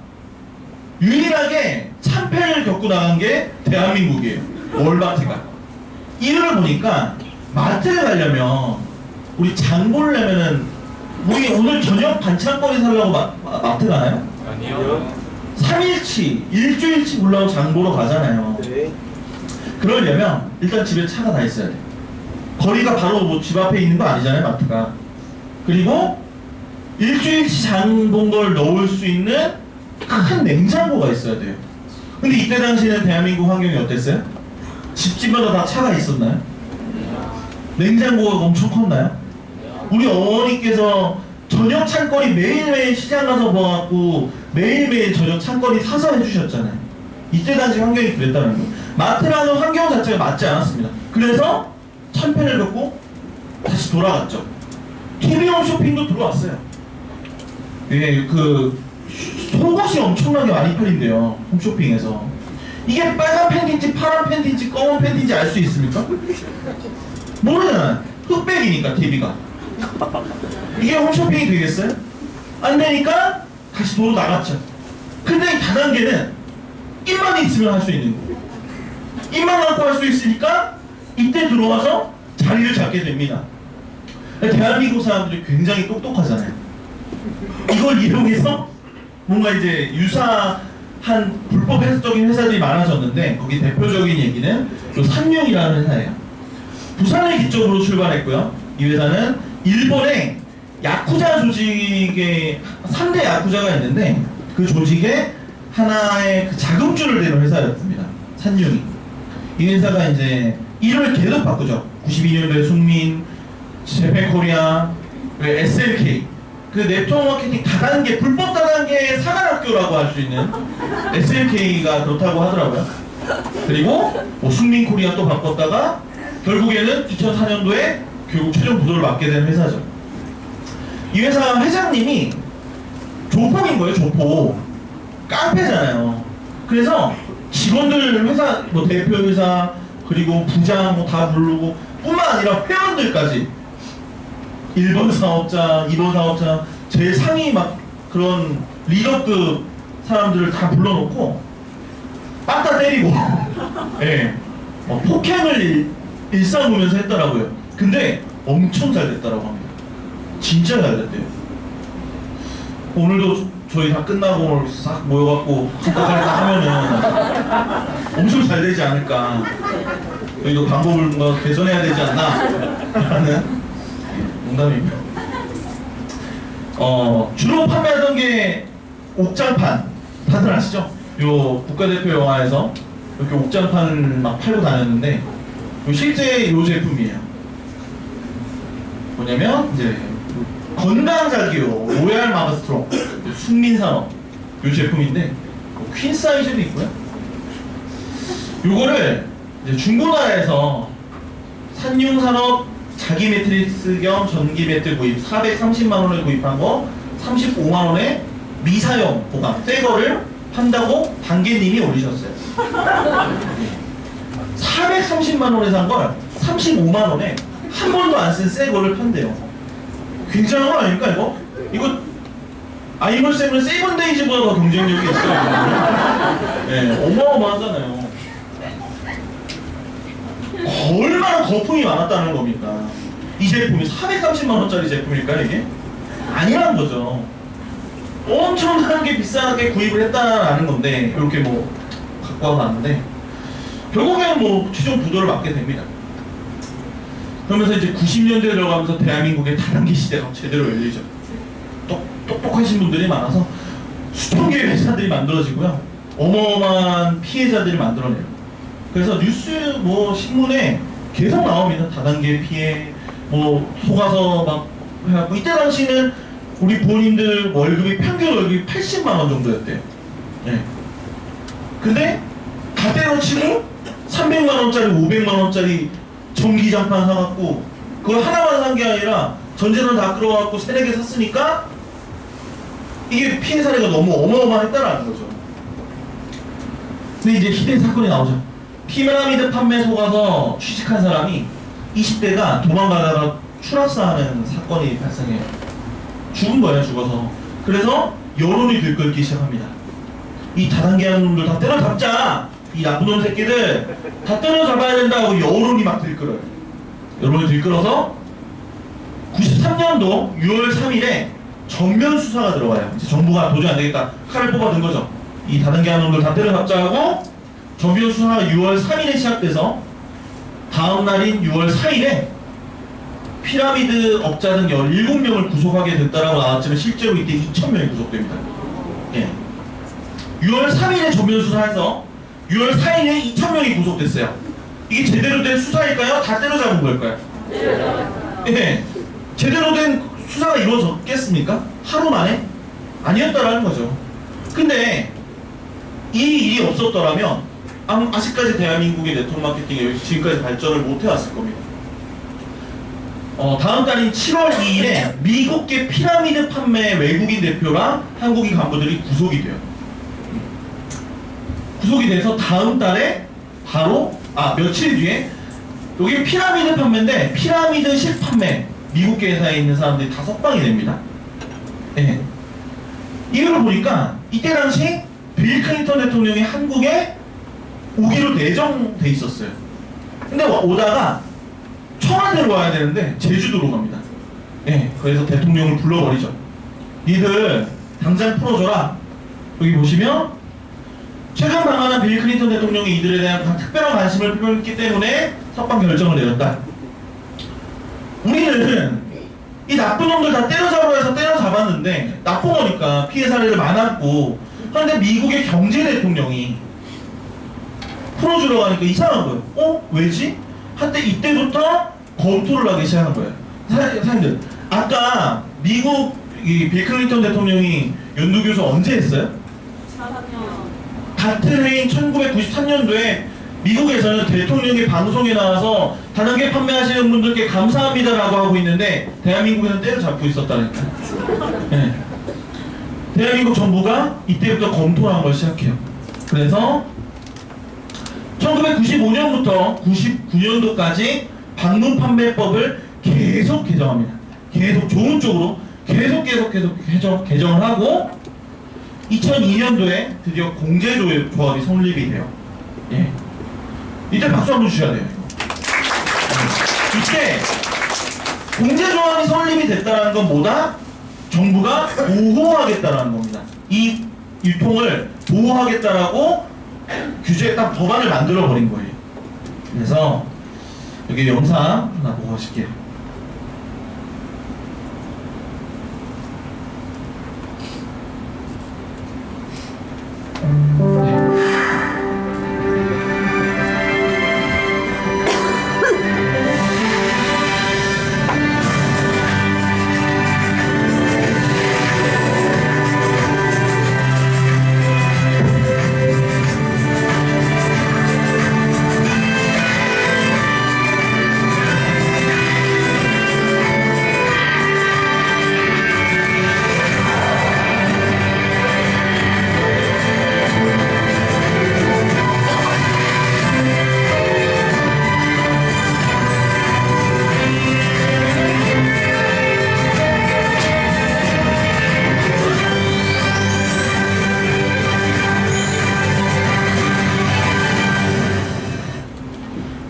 유일하게 참패를 겪고 나간 게 대한민국이에요. 월마트가. 이유를 보니까 마트를 가려면 우리 장 보려면은 우리 오늘 저녁 반찬거리 사려고 마트 가나요? 아니요. 3일치, 일주일치 보려고 장 보러 가잖아요. 네. 그러려면 일단 집에 차가 다 있어야 돼. 거리가 바로 뭐 집 앞에 있는 거 아니잖아요, 마트가. 그리고 일주일치 장 본 걸 넣을 수 있는 큰 냉장고가 있어야 돼요. 근데 이때 당시에는 대한민국 환경이 어땠어요? 집집마다 다 차가 있었나요? 냉장고가 엄청 컸나요? 우리 어머니께서 저녁 찬거리 매일매일 시장 가서 모아갖고 매일매일 저녁 찬거리 사서 해주셨잖아요. 이때 당시 환경이 그랬다는 거예요. 마트라는 환경 자체가 맞지 않았습니다. 그래서 참패를 겪고 다시 돌아갔죠. TV홈 쇼핑도 들어왔어요. 예, 속옷이 엄청나게 많이 팔린대요. 홈쇼핑에서. 이게 빨간 팬티인지 파란 팬티인지 검은 팬티인지 알 수 있습니까? 모르잖아요. 흑백이니까 TV가. 이게 홈쇼핑이 되겠어요? 안 되니까 다시 도로 나갔죠. 근데 이 다단계는 입만 있으면 할 수 있는 거예요. 입만 갖고 할 수 있으니까 이때 들어와서 자리를 잡게 됩니다. 대한민국 사람들이 굉장히 똑똑하잖아요. 이걸 이용해서 뭔가 이제 유사한 불법적인 회사들이 많아졌는데 거기 대표적인 얘기는 요 삼룡이라는 회사예요. 부산을 기점으로 출발했고요. 이 회사는 일본의 야쿠자 조직의 3대 야쿠자가 있는데 그 조직의 하나의 그 자금줄을 대는 회사였습니다. 산융이. 이 회사가 이제 이름을 계속 바꾸죠. 92년도에 순민, 재팬코리아, SLK. 그 네트워크 마케팅 다단계, 불법 다단계 사관학교라고 할 수 있는 SLK가 그렇다고 하더라고요. 그리고 뭐 순민코리아 또 바꿨다가 결국에는 2004년도에 결국 최종 부도를 맞게 된 회사죠. 이 회사 회장님이 조폭인 거예요, 조폭. 깡패잖아요. 그래서 직원들 회사, 뭐 대표이사, 그리고 부장 뭐 다 부르고 뿐만 아니라 회원들까지 1번 사업자, 2번 사업자, 제일 상위 막 그런 리더급 사람들을 다 불러놓고 빠따 때리고 예, 폭행을 일삼으면서 했더라고요. 근데 엄청 잘 됐다라고 합니다. 진짜 잘 됐대요. 오늘도 저희 다 끝나고 싹 모여갖고 한꺼번에 다 하면은 엄청 잘 되지 않을까. 저희도 방법을 뭔가 개선해야 되지 않나 하는 농담입니다. 주로 판매하던 게 옥장판, 다들 아시죠? 요 국가대표 영화에서 이렇게 옥장판 막 팔고 다녔는데 요 실제 요 제품이에요. 뭐냐면 이제 건강자기요 로얄 마가스트롱 순민산업 요 제품인데 퀸 사이즈도 있고요. 요거를 이제 중고나라에서 산융산업 자기 매트리스 겸 전기 매트 구입 430만 원을 구입한 거 35만 원에 미사용 보관 새 거를 판다고 단계님이 올리셨어요. 430만 원에 산 걸 35만 원에 한 번도 안 쓴 새 거를 판대요. 굉장한 거 아닙니까 이거? 이거 아이몰세븐 세븐데이즈보다 더 경쟁력이 있어요. 네, 어마어마하잖아요. 얼마나 거품이 많았다는 겁니까? 이 제품이 430만 원짜리 제품일까요 이게? 아니라는 거죠. 엄청나게 비싸게 구입을 했다라는 건데 이렇게 뭐 갖고 와봤는데 결국에는 뭐 최종 부도를 맞게 됩니다. 그러면서 이제 90년대에 들어가면서 대한민국의 다단계 시대가 제대로 열리죠. 똑똑하신 분들이 많아서 수천 개의 회사들이 만들어지고요. 어마어마한 피해자들이 만들어내요. 그래서 뉴스 뭐 신문에 계속 나옵니다. 다단계 피해 뭐 속아서 막 해갖고 이때 당시는 우리 부모님들 월급이 평균 월급이 80만 원 정도였대요. 네. 근데 다 때려치고 300만 원짜리 500만 원짜리 전기장판 사갖고 그걸 하나만 산 게 아니라 전재산 다 끌어갖고 3-4개 샀으니까 이게 피해 사례가 너무 어마어마했다라는 거죠. 근데 이제 희대의 사건이 나오죠. 피라미드 판매 속아서 취직한 사람이 20대가 도망가다가 추락사하는 사건이 발생해요. 죽은 거예요, 죽어서. 그래서 여론이 들끓기 시작합니다. 이 다단계 하는 놈들 다 때려잡자! 이 나쁜 놈 새끼들 다 때려잡아야 된다고 여론이 막 들끓어요. 여론이 들끓어서 93년도 6월 3일에 전면 수사가 들어와요. 이제 정부가 도저히 안 되겠다. 칼을 뽑아든 거죠. 이 다단계 하는 놈들 다 때려잡자 하고 전면 수사가 6월 3일에 시작돼서 다음 날인 6월 4일에 피라미드 업자 등 17명을 구속하게 됐다라고 나왔지만 실제로 이때 2,000명이 구속됩니다. 예. 6월 3일에 전면 수사해서 6월 4일에 2,000명이 구속됐어요. 이게 제대로 된 수사일까요? 다 때려잡은 걸까요? 예. 제대로 된 수사가 이루어졌겠습니까? 하루 만에? 아니었다라는 거죠. 근데 이 일이 없었더라면 아직까지 대한민국의 네트워크 마케팅이 지금까지 발전을 못 해왔을 겁니다. 다음 달인 7월 2일에 미국계 피라미드 판매 외국인 대표랑 한국인 간부들이 구속이 돼요. 구속이 돼서 다음 달에 바로 며칠 뒤에 여기 피라미드 판매인데 피라미드 실판매 미국계 회사에 있는 사람들이 다 석방이 됩니다. 네. 이걸 보니까 이때 당시 빌 클린턴 대통령이 한국에 오기로 내정돼 있었어요. 근데 오다가 청와대로 와야 되는데 제주도로 갑니다. 네, 그래서 대통령을 불러버리죠. 니들 당장 풀어줘라. 여기 보시면 최근 방한한 빌 클린턴 대통령이 이들에 대한 특별한 관심을 표명했기 때문에 석방 결정을 내렸다. 우리는 이 나쁜 놈들 다 때려잡으라 해서 때려잡았는데 나쁜 거니까 피해 사례를 많았고, 그런데 미국의 경제 대통령이 풀어주러 가니까 이상한 거예요. 왜지? 한때 이때부터 검토를 하기 시작한 거예요. 사장님들, 아까 미국 빌 클린턴 대통령이 연두교수 언제 했어요? 같은 해인 1993년도에 미국에서는 대통령이 방송에 나와서 다단계 판매하시는 분들께 감사합니다라고 하고 있는데 대한민국에서는 때려잡고 있었다니까. 네. 대한민국 정부가 이때부터 검토를 한 걸 시작해요. 그래서 1995년부터 99년도까지 방문 판매법을 계속 개정합니다. 계속 좋은 쪽으로 계속 개정을 하고 2002년도에 드디어 공제조합이 성립이 돼요. 예. 이때 박수 한번 주셔야 돼요. 이때 공제조합이 설립이 됐다는 건 뭐다? 정부가 보호하겠다라는 겁니다. 이 유통을 보호하겠다라고 규제 딱 법안을 만들어 버린 거예요. 그래서 여기 영상 하나 보고 가실게요.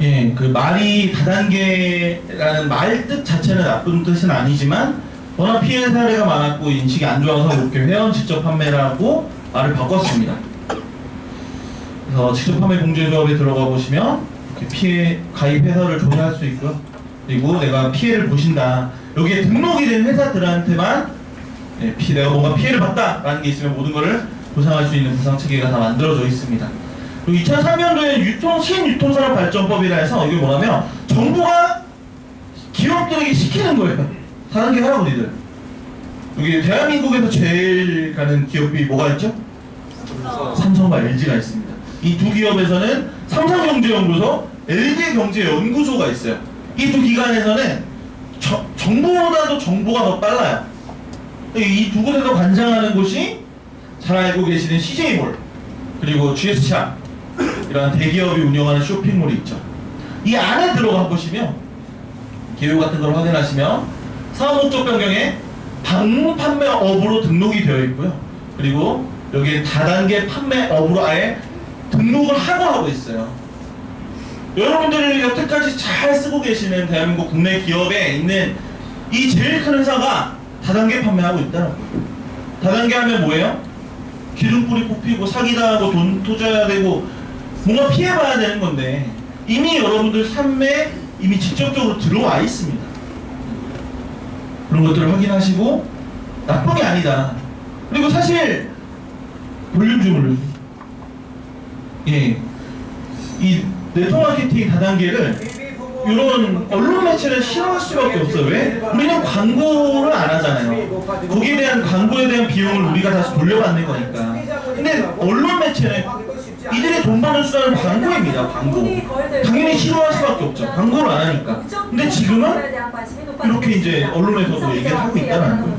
예, 그 말이 다단계라는 말 뜻 자체는 나쁜 뜻은 아니지만 워낙 피해 사례가 많았고 인식이 안 좋아서 이렇게 회원 직접 판매라고 말을 바꿨습니다. 그래서 직접 판매 공제조합에 들어가 보시면 이렇게 피해 가입 회사를 조회할 수 있고요. 그리고 내가 피해를 보신다. 여기에 등록이 된 회사들한테만 내가 뭔가 피해를 봤다라는 게 있으면 모든 것을 보상할 수 있는 보상 체계가 다 만들어져 있습니다. 2003년도에 신유통산업발전법이라 해서 이게 뭐냐면 정부가 기업들에게 시키는 거예요. 다단계 하라고 니들. 여기 대한민국에서 제일 가는 기업이 뭐가 있죠? 삼성과 LG가 있습니다. 이 두 기업에서는 삼성경제연구소, LG경제연구소가 있어요. 이 두 기관에서는 정부보다도 정보가 더 빨라요. 이 두 곳에서 관장하는 곳이 잘 알고 계시는 CJ몰 그리고 GS샵 이런 대기업이 운영하는 쇼핑몰이 있죠. 이 안에 들어가 보시면 개요 같은 걸 확인하시면 사업 목적 변경에 방문 판매업으로 등록이 되어 있고요. 그리고 여기에 다단계 판매업으로 아예 등록을 하고 있어요. 여러분들이 여태까지 잘 쓰고 계시는 대한민국 국내 기업에 있는 이 제일 큰 회사가 다단계 판매하고 있다는 거예요. 다단계 하면 뭐예요? 기둥뿌리 뽑히고 사기당하고 돈 투자해야 되고 뭔가 피해봐야 되는 건데 이미 여러분들 삶에 이미 직접적으로 들어와 있습니다. 그런 것들을 확인하시고 나쁜 게 아니다. 그리고 사실 볼륨 줌을 이 네트워크마케팅 다단계를 이런 언론 매체를 싫어할 수밖에 없어요. 왜? 우리는 광고를 안 하잖아요. 거기에 대한 광고에 대한 비용을 우리가 다시 돌려받는 거니까. 근데 언론 매체는 이들이 돈 버는 수단은 광고입니다. 광고. 당연히 싫어할 수밖에 없죠. 광고를 안 하니까. 근데 지금은 이렇게 이제 언론에서도 얘기를 하고 있다는 거예요.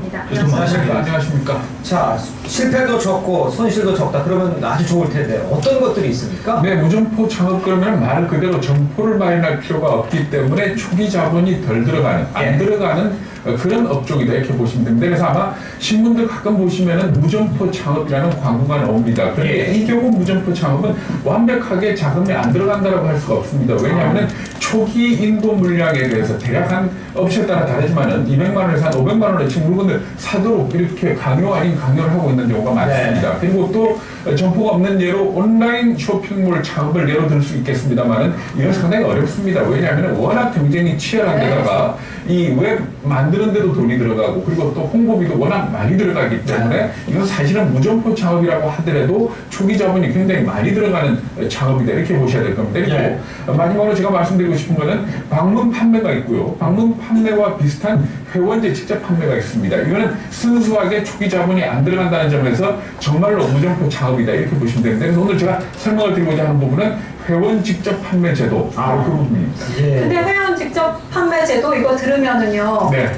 안녕하십니까. 자, 실패도 적고 손실도 적다. 그러면 아주 좋을 텐데 어떤 것들이 있습니까? 네, 무점포 창업 그러면 말 그대로 점포를 마련할 필요가 없기 때문에 초기 자본이 덜 들어가는, 안 들어가는 그런 업종이다 이렇게 보시면 됩니다. 그래서 아마 신문들 가끔 보시면은 무점포 창업이라는 광고가 나옵니다. 그런데 이 경우 무점포 창업은 완벽하게 자금이 안 들어간다고 할 수가 없습니다. 왜냐하면 초기 인도 물량에 대해서 대략 한 업체에 따라 다르지만은 200만 원에서 한 500만 원어치 물건을 사도록 이렇게 강요 아닌 강요를 하고 있는 경우가 많습니다. 그리고 또 점포가 없는 예로 온라인 쇼핑몰 창업을 예로 들 수 있겠습니다만은 이건 상당히 어렵습니다. 왜냐하면 워낙 경쟁이 치열한 데다가 이 웹 만드는 데도 돈이 들어가고 그리고 또 홍보비도 워낙 많이 들어가기 때문에 이건 사실은 무점포 창업이라고 하더라도 초기 자본이 굉장히 많이 들어가는 창업이다 이렇게 보셔야 될 겁니다. 그리고 마지막으로 제가 말씀드리고 싶은 거는 방문 판매가 있고요. 방문 판매와 비슷한 회원제 직접 판매가 있습니다. 이거는 순수하게 초기 자본이 안 들어간다는 점에서 정말로 무점포 창업이다 이렇게 보시면 되는데 그래서 오늘 제가 설명을 드리고자 하는 부분은 회원 직접 판매 제도 바로 그 부분입니다. 근데 회원 직접 판매 제도 이거 들으면은요. 네.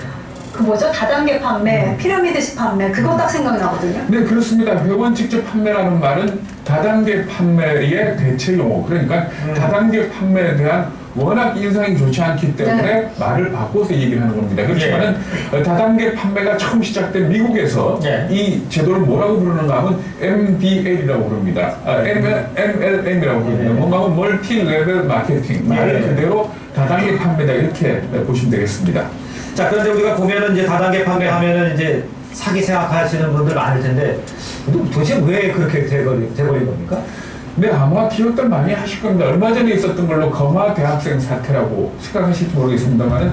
그 뭐죠? 다단계 판매, 피라미드식 판매 그거 딱 생각나거든요. 네, 그렇습니다. 회원 직접 판매라는 말은 다단계 판매의 대체 용어. 그러니까 다단계 판매에 대한 워낙 인상이 좋지 않기 때문에 말을 바꿔서 얘기를 하는 겁니다. 그렇지만은 다단계 판매가 처음 시작된 미국에서 이 제도를 뭐라고 부르는가 하면 MDL이라고 부릅니다. MLM이라고 부릅니다. 뭔가 하면 멀티 레벨 마케팅. 말 그대로 다단계 판매다 이렇게 보시면 되겠습니다. 자, 그런데 우리가 보면은 이제 다단계 판매하면은 이제 사기 생각하시는 분들 많을 텐데 도대체 왜 그렇게 돼버린 겁니까? 네, 아마 기억들 많이 하실 겁니다. 얼마 전에 있었던 걸로 검화 대학생 사태라고 생각하실지 모르겠습니다만은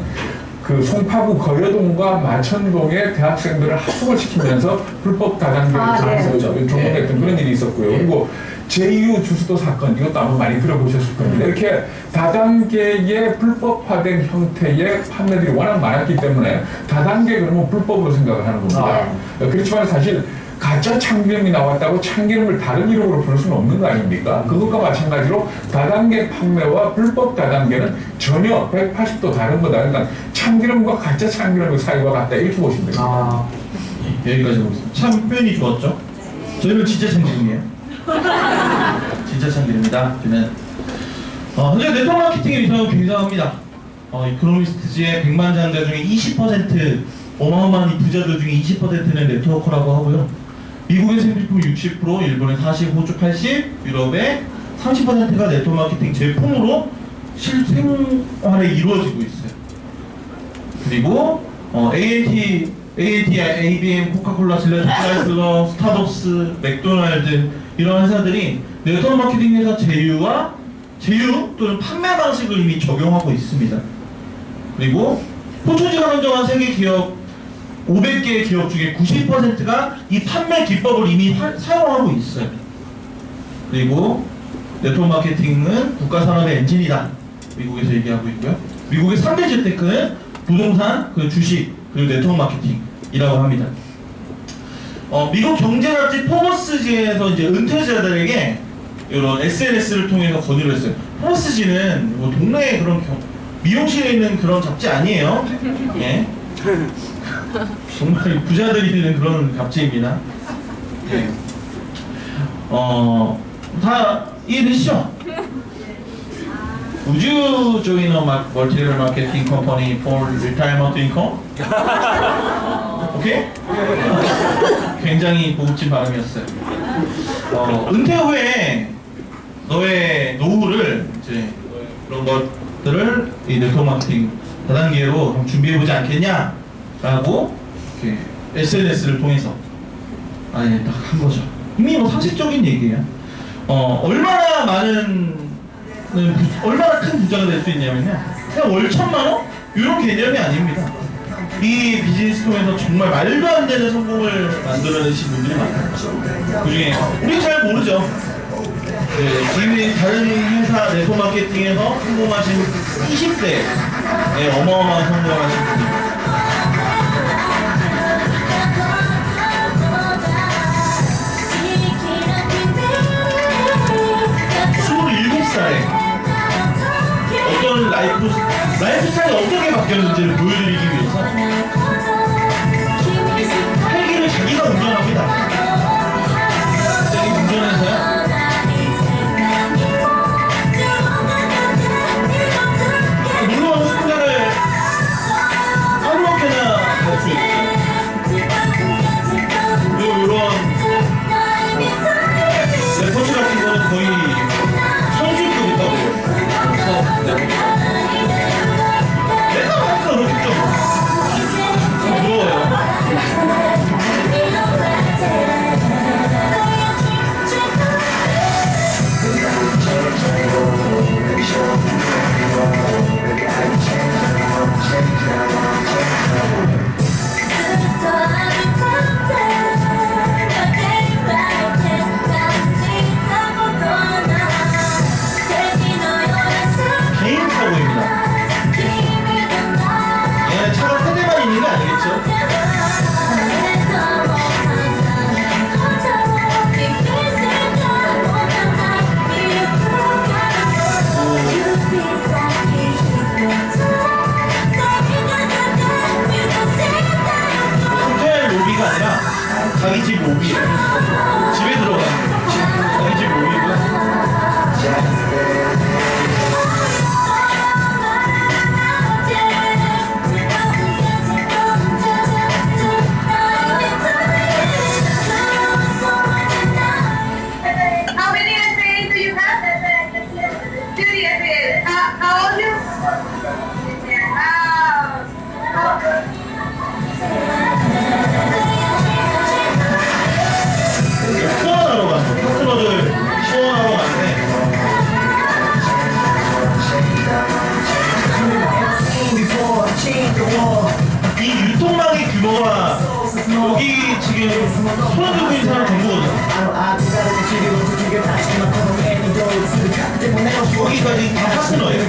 그 송파구 거여동과 마천동의 대학생들을 합숙을 시키면서 불법 다단계를 종목했던 그런 일이 있었고요. 그리고 제2유 주수도 사건 이것도 아마 많이 들어보셨을 겁니다. 이렇게 다단계의 불법화된 형태의 판매들이 워낙 많았기 때문에 다단계 그러면 불법으로 생각을 하는 겁니다. 그렇지만 사실 가짜 참기름이 나왔다고 참기름을 다른 이름으로 부를 수는 없는 거 아닙니까? 그것과 마찬가지로 다단계 판매와 불법 다단계는 전혀 180도 다른 거다. 그러니까 참기름과 가짜 참기름의 사이와 같다 이렇게 보시면 됩니다. 여기까지 보겠습니다. 참 표현이 좋았죠? 저희는 진짜 참기름이에요. 진짜 참기름입니다. 저는 현재 네트워크 마케팅의 위상은 굉장합니다. 이코노미스트지의 100만 장자 중에 20% 어마어마한 이 부자들 중에 20%는 네트워커라고 하고요. 미국의 생필품 60%, 일본의 40, 호주 80, 유럽의 30%가 네트워크 마케팅 제품으로 실생활에 이루어지고 있어요. 그리고 AT, ABM, 코카콜라, 크라이슬러, 스타벅스, 맥도날드 이런 회사들이 네트워크 마케팅 회사 제휴 또는 판매 방식을 이미 적용하고 있습니다. 그리고 포천지가 선정한 세계 기업 500개의 기업 중에 90%가 이 판매 기법을 이미 사용하고 있어요. 그리고 네트워크 마케팅은 국가 산업의 엔진이다. 미국에서 얘기하고 있고요. 미국의 3대 재테크는 부동산, 주식, 그리고 네트워크 마케팅이라고 합니다. 미국 경제 잡지 포머스지에서 이제 은퇴자들에게 이런 SNS를 통해서 건의를 했어요. 포머스지는 뭐 동네에 그런 미용실에 있는 그런 잡지 아니에요. 예. 정말 부자들이 있는 그런 잡지입니다. 예. 다 이해되시죠? Would you join a multi-level marketing company for retirement income? 오케이? 굉장히 고급진 발음이었어요. 은퇴 후에 너의 노후를 이제 그런 것들을 이 네트워크 마케팅 다단계로 한번 준비해보지 않겠냐라고 이렇게 SNS를 통해서 딱 한 거죠. 이미 뭐 상식적인 얘기예요. 얼마나 큰 부자가 될 수 있냐면요. 그냥 월 1,000만 원? 이런 개념이 아닙니다. 이 비즈니스 통해서 정말 말도 안 되는 성공을 만들어내신 분들이 많아요. 그 중에 우리 잘 모르죠. 이미 다른 회사 네트워크 마케팅에서 성공하신 20대 어마어마한 성공을 하신 분들. 27살에 어떤 라이프 스타일이 어떻게 바뀌었는지를 보여드리기 위해서 헬기를 자기가 운전합니다. 자기 운전해서요. 물론 숙제를 아무렇게나 갈 수 있어요. 그리고 이런 레포츠 같은 거는 거의 선수급이라고 내가 하니까 그렇겠죠. 5위예요. 집에 들어가. 저희 집 5위고요. How many essays do you have? 2 essays. How old are you? 후원하러 가서 파트너들 후원하러 갔는데 이 유통망의 규모가 여기 지금 손을 들고 있는 사람 전부거든요. 여기까지 다 파트너예요.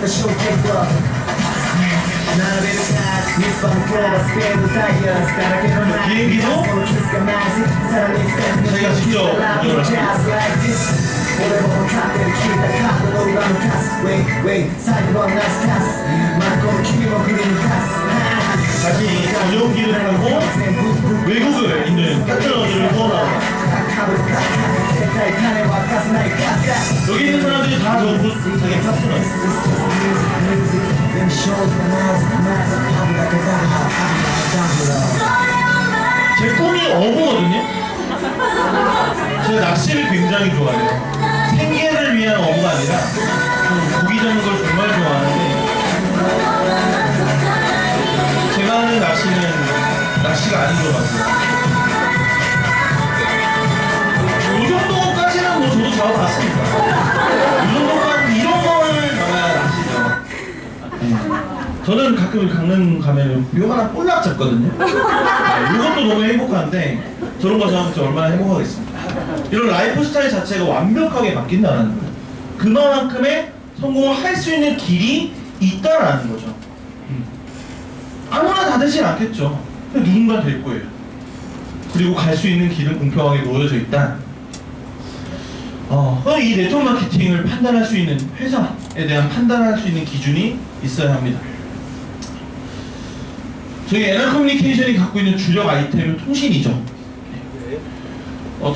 비행기도 저희가 직접 운영을 다시 전용기를 타고 외국에 있는 파트너들을 후원하러 여기 있는 사람들이 다 전부 자기 파트너예요. 제 꿈이 어부거든요. 제가 낚시를 굉장히 좋아해요. 생계를 위한 어부가 아니라 저는 고기 잡는 걸 정말 좋아하는데 제가 하는 낚시는 낚시가 아닌 것 같아요. 이 정도까지는 뭐 저도 잡아봤으니까. 이 정도까지 이런 걸 잡아야 낚시죠. 저는 가끔 강릉 가면 묘한 볼락 잡거든요. 이것도 너무 행복한데 저런 거 잡으면 진짜 얼마나 행복하겠습니까. 이런 라이프 스타일 자체가 완벽하게 바뀐다는 거예요. 그만큼의 성공을 할 수 있는 길이 있다라는 거죠. 아무나 다 되진 않겠죠. 누군가 될 거예요. 그리고 갈 수 있는 길은 공평하게 놓여져 있다. 이 네트워크 마케팅을 판단할 수 있는 회사에 대한 판단할 수 있는 기준이 있어야 합니다. 저희 에너커뮤니케이션이 갖고 있는 주력 아이템은 통신이죠.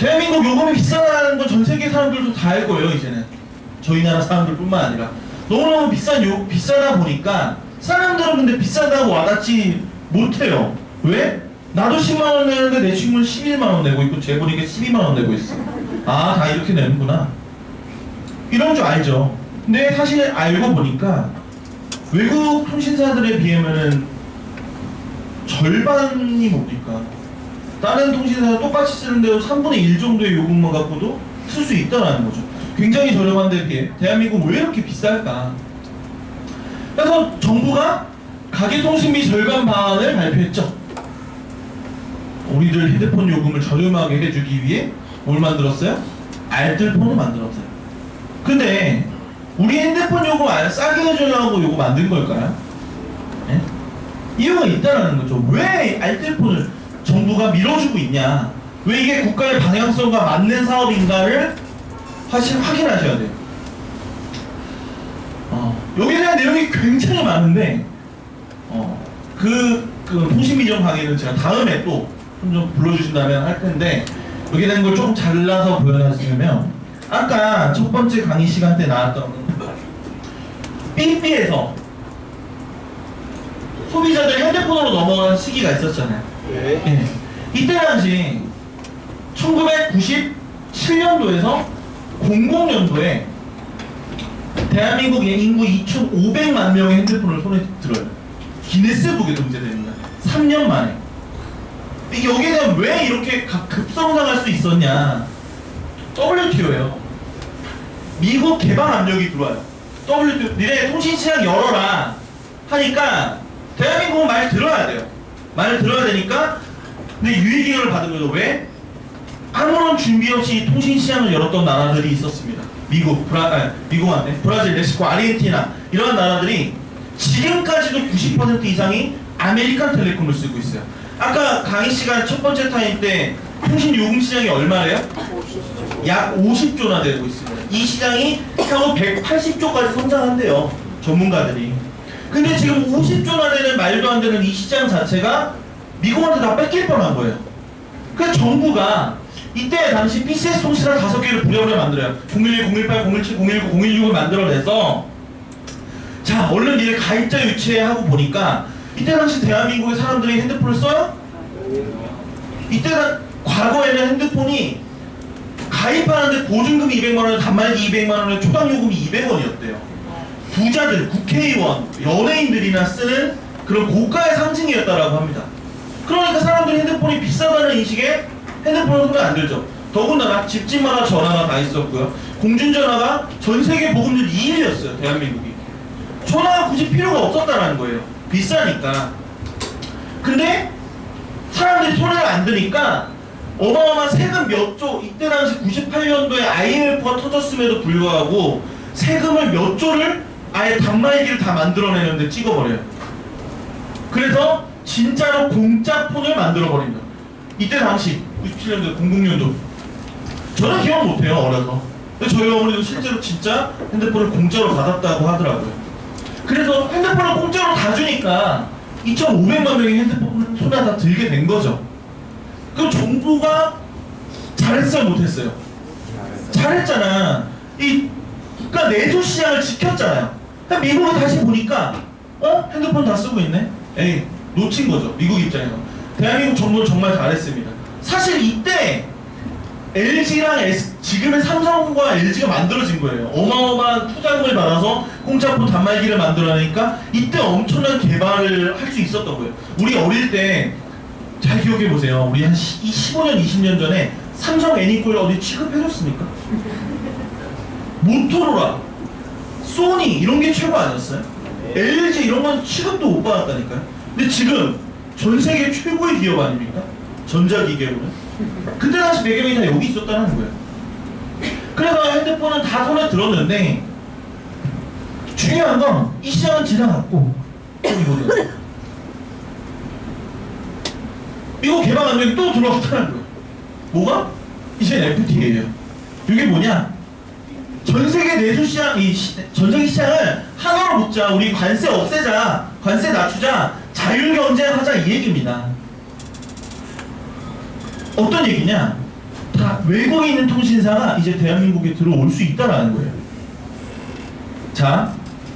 대한민국 요금이 비싸다는 건 전 세계 사람들도 다 알고요. 이제는 저희 나라 사람들뿐만 아니라 너무너무 비싸다 보니까 사람들은 근데 비싸다고 와닿지 못해요. 왜? 나도 10만 원 내는데 내 친구는 11만 원 내고 있고 쟤 보니까 12만 원 내고 있어. 아, 다 이렇게 내는구나. 이런 줄 알죠. 근데 사실 알고 보니까 외국 통신사들에 비하면은 절반이 뭡니까? 다른 통신사가 똑같이 쓰는데도 3분의 1 정도의 요금만 갖고도 쓸 수 있다는 거죠. 굉장히 저렴한데 비해 대한민국 왜 이렇게 비쌀까? 그래서 정부가 가계통신비 절감 방안을 발표했죠. 우리들 휴대폰 요금을 저렴하게 해주기 위해 뭘 만들었어요? 알뜰폰을 만들었어요. 근데 우리 핸드폰 요금 싸게 해주려고 요거 만든 걸까요? 네? 이유가 있다는 거죠. 왜 알뜰폰을 정부가 밀어주고 있냐? 왜 이게 국가의 방향성과 맞는 사업인가를 확인하셔야 돼요. 여기에 대한 내용이 굉장히 많은데 그 통신비전 강의는 제가 다음에 또 좀 불러주신다면 할 텐데 여기에 대한 걸 좀 잘라서 보여드리면 아까 첫 번째 강의 시간 때 나왔던 삐삐에서 소비자들 핸드폰으로 넘어가는 시기가 있었잖아요. 네. 이때 당시 1997년도에서 00년도에 대한민국의 인구 2,500만 명의 핸드폰을 손에 들어요. 기네스북에 등재됩니다. 3년 만에. 여기에 대한 왜 이렇게 급성장할 수 있었냐? WTO예요. 미국 개방 압력이 들어와요. WTO, 니네 통신시장 열어라 하니까 대한민국은 말 들어야 돼요. 말을 들어야 되니까 근데 유의기간을 받은 거죠. 왜? 아무런 준비 없이 통신시장을 열었던 나라들이 있었습니다. 미국한테 브라질, 멕시코, 아르헨티나 이런 나라들이 지금까지도 90% 이상이 아메리칸 텔레콤을 쓰고 있어요. 아까 강의 시간 첫 번째 타임 때 통신 요금 시장이 얼마래요? 약 50조나 되고 있습니다. 이 시장이 향후 180조까지 성장한대요. 전문가들이. 근데 지금 50조나 되는 말도 안 되는 이 시장 자체가 미국한테 다 뺏길 뻔한 거예요. 그래서 정부가 이때 당시 PCS 통신사 5개를 부랴부랴 만들어요. 011, 018, 017, 019, 016을 만들어내서 자 얼른 이를 가입자 유치해 하고 보니까 이때 당시 대한민국의 사람들이 핸드폰을 써요? 이때 과거에는 핸드폰이 가입하는데 보증금이 200만원, 단말기 200만원에 초당요금이 200원이었대요. 부자들, 국회의원, 연예인들이나 쓰는 그런 고가의 상징이었다라고 합니다. 그러니까 사람들이 핸드폰이 비싸다는 인식에 핸드폰을 손에 안 들죠. 더군다나 집집마다 전화가 다 있었고요. 공중전화가 전 세계 보급률 2위였어요. 대한민국이. 전화가 굳이 필요가 없었다는 거예요. 비싸니까. 근데 사람들이 손을 안 드니까 어마어마한 세금 몇 조, 이때 당시 98년도에 IMF가 터졌음에도 불구하고 세금을 몇 조를 아예 단말기를 다 만들어내는데 찍어버려요. 그래서 진짜로 공짜 폰을 만들어버립니다. 이때 당시 97년도, 00년도 저는 기억 못해요, 어려서. 근데 저희 어머니도 실제로 진짜 핸드폰을 공짜로 받았다고 하더라고요. 그래서 핸드폰을 공짜로 다 주니까 2,500만 명이 핸드폰을 손에 다 들게 된 거죠. 그럼 정부가 잘했어요, 못했어요? 잘했잖아. 이 국가 내수 시장을 지켰잖아요. 그러니까 미국은 다시 보니까 핸드폰 다 쓰고 있네? 에이, 놓친 거죠, 미국 입장에서. 대한민국 정부는 정말 잘했습니다. 사실 이때 LG랑 지금의 삼성과 LG가 만들어진 거예요. 어마어마한 투자금을 받아서 공짜폰 단말기를 만들어내니까 이때 엄청난 개발을 할 수 있었던 거예요. 우리 어릴 때 잘 기억해 보세요. 우리 한 15년, 20년 전에 삼성 애니콜 어디 취급해줬습니까? 모토로라, 소니 이런 게 최고 아니었어요? LG 이런 건 취급도 못 받았다니까요. 근데 지금 전 세계 최고의 기업 아닙니까? 전자기계로는. 그때 당시 배경이 다 여기 있었다는 거예요. 그래서 핸드폰은 다 손에 들었는데 중요한 건 이 시장은 지나갔고 이거는 미국 개방 안정이 또 들어왔다는 거예요. 뭐가? 이제 FTA예요. 이게 뭐냐? 전 세계 내수 시장, 전 세계 시장을 하나로 묶자. 우리 관세 없애자. 관세 낮추자. 자율 경쟁하자 이 얘기입니다. 어떤 얘기냐? 다 외국에 있는 통신사가 이제 대한민국에 들어올 수 있다라는 거예요. 자,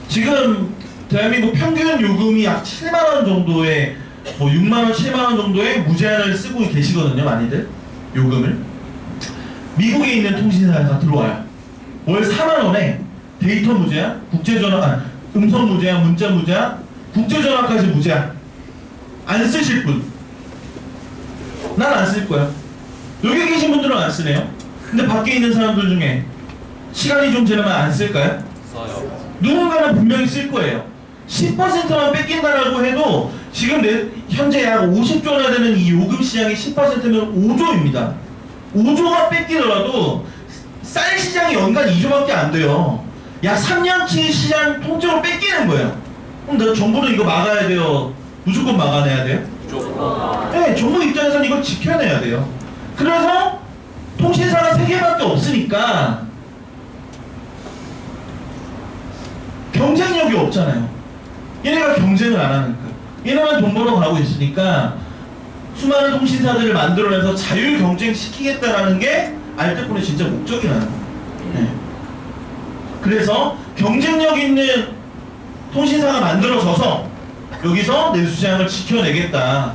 지금 대한민국 평균 요금이 약 7만원 정도의 6만원, 7만원 정도의 무제한을 쓰고 계시거든요, 많이들. 요금을. 미국에 있는 통신사가 들어와요. 월 4만원에 데이터 무제한, 국제전화, 음성 무제한, 문자 무제한, 국제전화까지 무제한. 안 쓰실 분. 난 안 쓸 거야. 여기 계신 분들은 안 쓰네요. 근데 밖에 있는 사람들 중에 시간이 좀 지나면 안 쓸까요? 써요. 누군가는 분명히 쓸 거예요. 10%만 뺏긴다라고 해도 지금 현재 약 50조나 되는 이 요금 시장의 10%면 5조입니다. 5조가 뺏기더라도 쌀 시장이 연간 2조밖에 안 돼요. 약 3년치 시장 통째로 뺏기는 거예요. 그럼 정부는 이거 막아야 돼요? 무조건 막아내야 돼요? 네, 정부 입장에서는 이걸 지켜내야 돼요. 그래서 통신사가 3개밖에 없으니까 경쟁력이 없잖아요. 얘네가 경쟁을 안 하니까. 얘네만 돈 벌어 가고 있으니까 수많은 통신사들을 만들어내서 자율 경쟁시키겠다라는 게 알뜰폰의 진짜 목적이라는 거예요. 네. 그래서 경쟁력 있는 통신사가 만들어져서 여기서 내수시장을 지켜내겠다.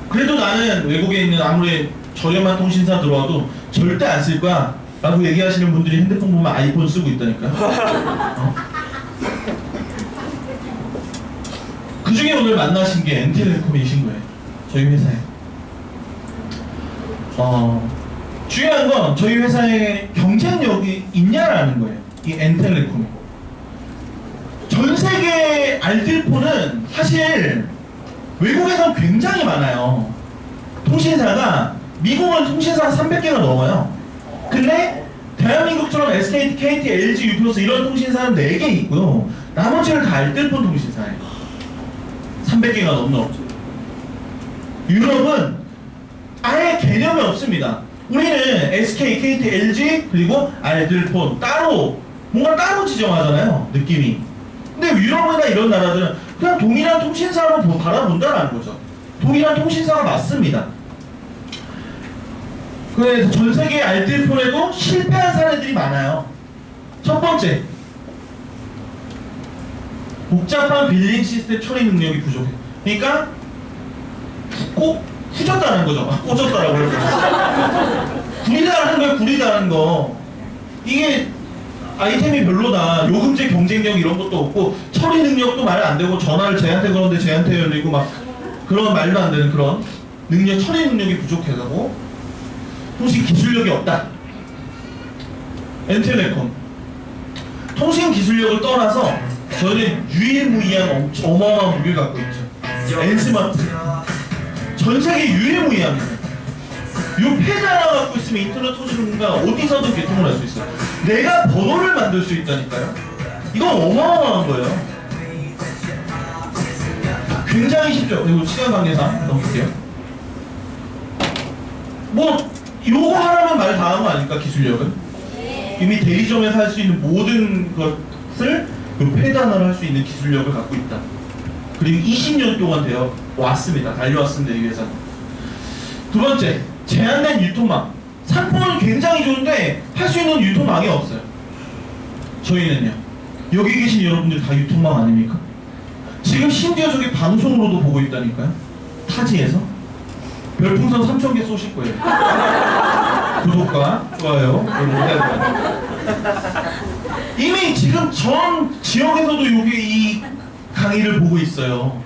그래도 나는 외국에 있는 아무리 저렴한 통신사 들어와도 절대 안 쓸 거야 라고 얘기하시는 분들이 핸드폰 보면 아이폰 쓰고 있다니까. 그 중에 오늘 만나신 게 엔텔레콤이신 거예요. 저희 회사에. 중요한 건 저희 회사에 경쟁력이 있냐라는 거예요. 이 엔텔레콤이. 전 세계 알뜰폰은 사실 외국에서 굉장히 많아요. 통신사가, 미국은 통신사가 300개가 넘어요. 근데 대한민국처럼 SK, KT, LG, 유플러스 이런 통신사는 4개 있고요. 나머지는 다 알뜰폰 통신사예요. 300개가 넘는 업체. 유럽은 아예 개념이 없습니다. 우리는 SK, KT, LG 그리고 알뜰폰 따로 뭔가 따로 지정하잖아요. 느낌이. 근데 유럽이나 이런 나라들은 그냥 동일한 통신사로 바라본다는 거죠. 동일한 통신사가 맞습니다. 그래서 전 세계 알뜰폰에도 실패한 사례들이 많아요. 첫 번째, 복잡한 빌링 시스템 처리 능력이 부족해. 그러니까 꼭 후졌다는 거죠. 꽂았다라고 그러죠. 구리다라는 거예요. 구리다라는 거. 이게 아이템이 별로다. 요금제 경쟁력 이런 것도 없고 처리 능력도 말 안 되고 전화를 쟤한테 걸었는데 쟤한테 열리고 막 그런 말도 안 되는 그런 능력, 처리 능력이 부족해서 통신 기술력이 없다. 엔텔레콤 통신 기술력을 떠나서 저희는 유일무이한 어마어마한 무기를 갖고 있죠. 엔스마트 전 세계 유일무이합니다. 요 패드 하나 갖고 있으면 인터넷 터지는 순간 어디서든 개통을 할 수 있어요. 내가 번호를 만들 수 있다니까요. 이건 어마어마한 거예요. 굉장히 쉽죠. 그리고 시간 관계상 넘길게요. 뭐 요거 하나면 말 다 한 거 아닙니까? 기술력은 이미 대리점에서 할 수 있는 모든 것을 요 패드 하나로 할 수 있는 기술력을 갖고 있다. 그리고 20년 동안 되어 왔습니다. 달려왔습니다. 이 회사는. 두 번째, 제한된 유통망. 상품은 굉장히 좋은데 할 수 있는 유통망이 없어요. 저희는요. 여기 계신 여러분들 다 유통망 아닙니까? 지금 심지어 저기 방송으로도 보고 있다니까요. 타지에서 별풍선 3,000개 쏘실 거예요. 구독과 좋아요 이미 지금 전 지역에서도 여기 이 강의를 보고 있어요.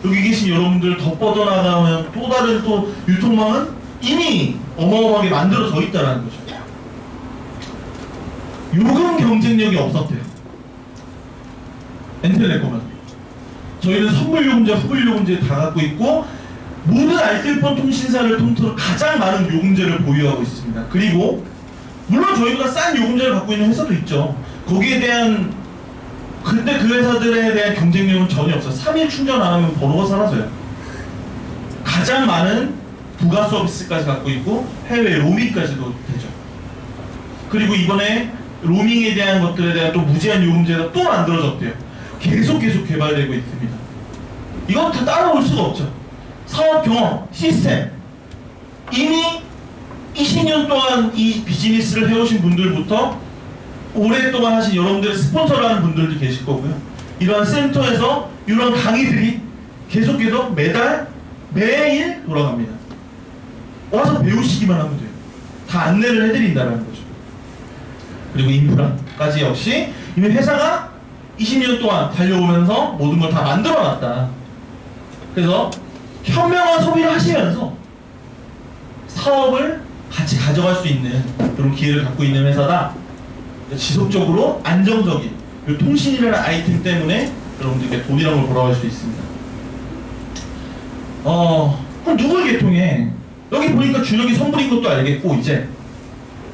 여기 계신 여러분들 더 뻗어나가면 또 다른 또 유통망은 이미 어마어마하게 만들어져 있다는 거죠. 요금 경쟁력이 없었대요. 엔텔레콤은 저희는 선물 요금제, 후불 요금제 다 갖고 있고 모든 알뜰폰 통신사를 통틀어 가장 많은 요금제를 보유하고 있습니다. 그리고 물론 저희보다 싼 요금제를 갖고 있는 회사도 있죠. 거기에 대한 근데 그 회사들에 대한 경쟁력은 전혀 없어요. 3일 충전 안 하면 번호가 사라져요. 가장 많은 부가 서비스까지 갖고 있고 해외 로밍까지도 되죠. 그리고 이번에 로밍에 대한 것들에 대한 또 무제한 요금제가 또 만들어졌대요. 계속 개발되고 있습니다. 이건 다 따라올 수가 없죠. 사업 경험, 시스템 이미 20년 동안 이 비즈니스를 해오신 분들부터 오랫동안 하신 여러분들의 스폰서를 하는 분들도 계실 거고요. 이러한 센터에서 이런 강의들이 계속해서 매일 돌아갑니다. 와서 배우시기만 하면 돼요. 다 안내를 해드린다는 거죠. 그리고 인프라까지 역시 이미 회사가 20년 동안 달려오면서 모든 걸 다 만들어놨다. 그래서 현명한 소비를 하시면서 사업을 같이 가져갈 수 있는 그런 기회를 갖고 있는 회사다. 지속적으로 안정적인 이 통신이라는 아이템 때문에 여러분들께 돈이라는 걸 벌어갈 수 있습니다. 그럼 누굴 개통해? 여기 보니까 준혁이 선불인 것도 알겠고 이제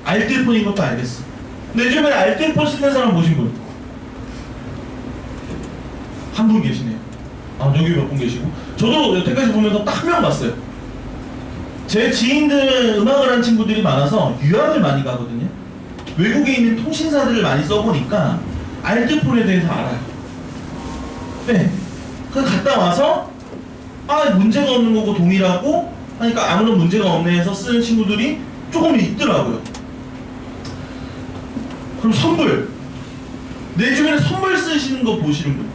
알뜰폰인 것도 알겠어. 근데 요즘에 알뜰폰 쓰는 사람 보신 분? 한 분 계시네요. 여기 몇 분 계시고 저도 여태까지 보면서 딱 한 명 봤어요. 제 지인들 음악을 한 친구들이 많아서 유학을 많이 가거든요. 외국에 있는 통신사들을 많이 써보니까 알뜰폰에 대해서 알아요. 네. 그래서 갔다 와서 문제가 없는 거고 동일하고 하니까 아무런 문제가 없네 해서 쓰는 친구들이 조금 있더라고요. 그럼 선불. 내 주변에 선불 쓰시는 거 보신 분?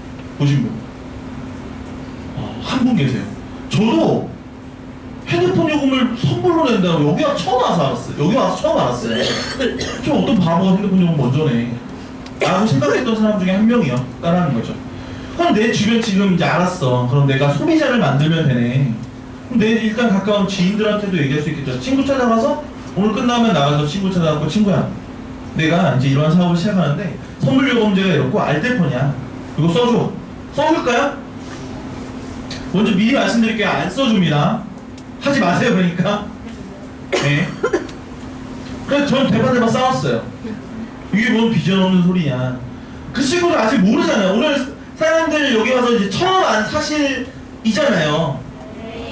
한 분 계세요. 저도 핸드폰 요금을 선불로 낸다고 여기 와서 처음 알았어요. 좀 어떤 바보가 핸드폰 요금 먼저 내 라고 생각했던 사람 중에 한 명이요. 따라하는 거죠. 그럼 내 주변 지금 이제 알았어. 그럼 내가 소비자를 만들면 되네. 그럼 내 일단 가까운 지인들한테도 얘기할 수 있겠죠. 친구 찾아가서 오늘 끝나면 나가서 친구 찾아가고 친구야, 내가 이제 이러한 사업을 시작하는데 선불 요금제가 이렇고 알뜰폰이야. 이거 써줘. 써줄까요? 먼저 미리 말씀드릴게요. 안 써줍니다. 하지 마세요. 그러니까. 네. 그래서 전 대바대바 싸웠어요. 이게 뭔 비전 없는 소리냐. 그 친구들 아직 모르잖아요. 오늘 사람들 여기 와서 이제 처음 안 사실이잖아요.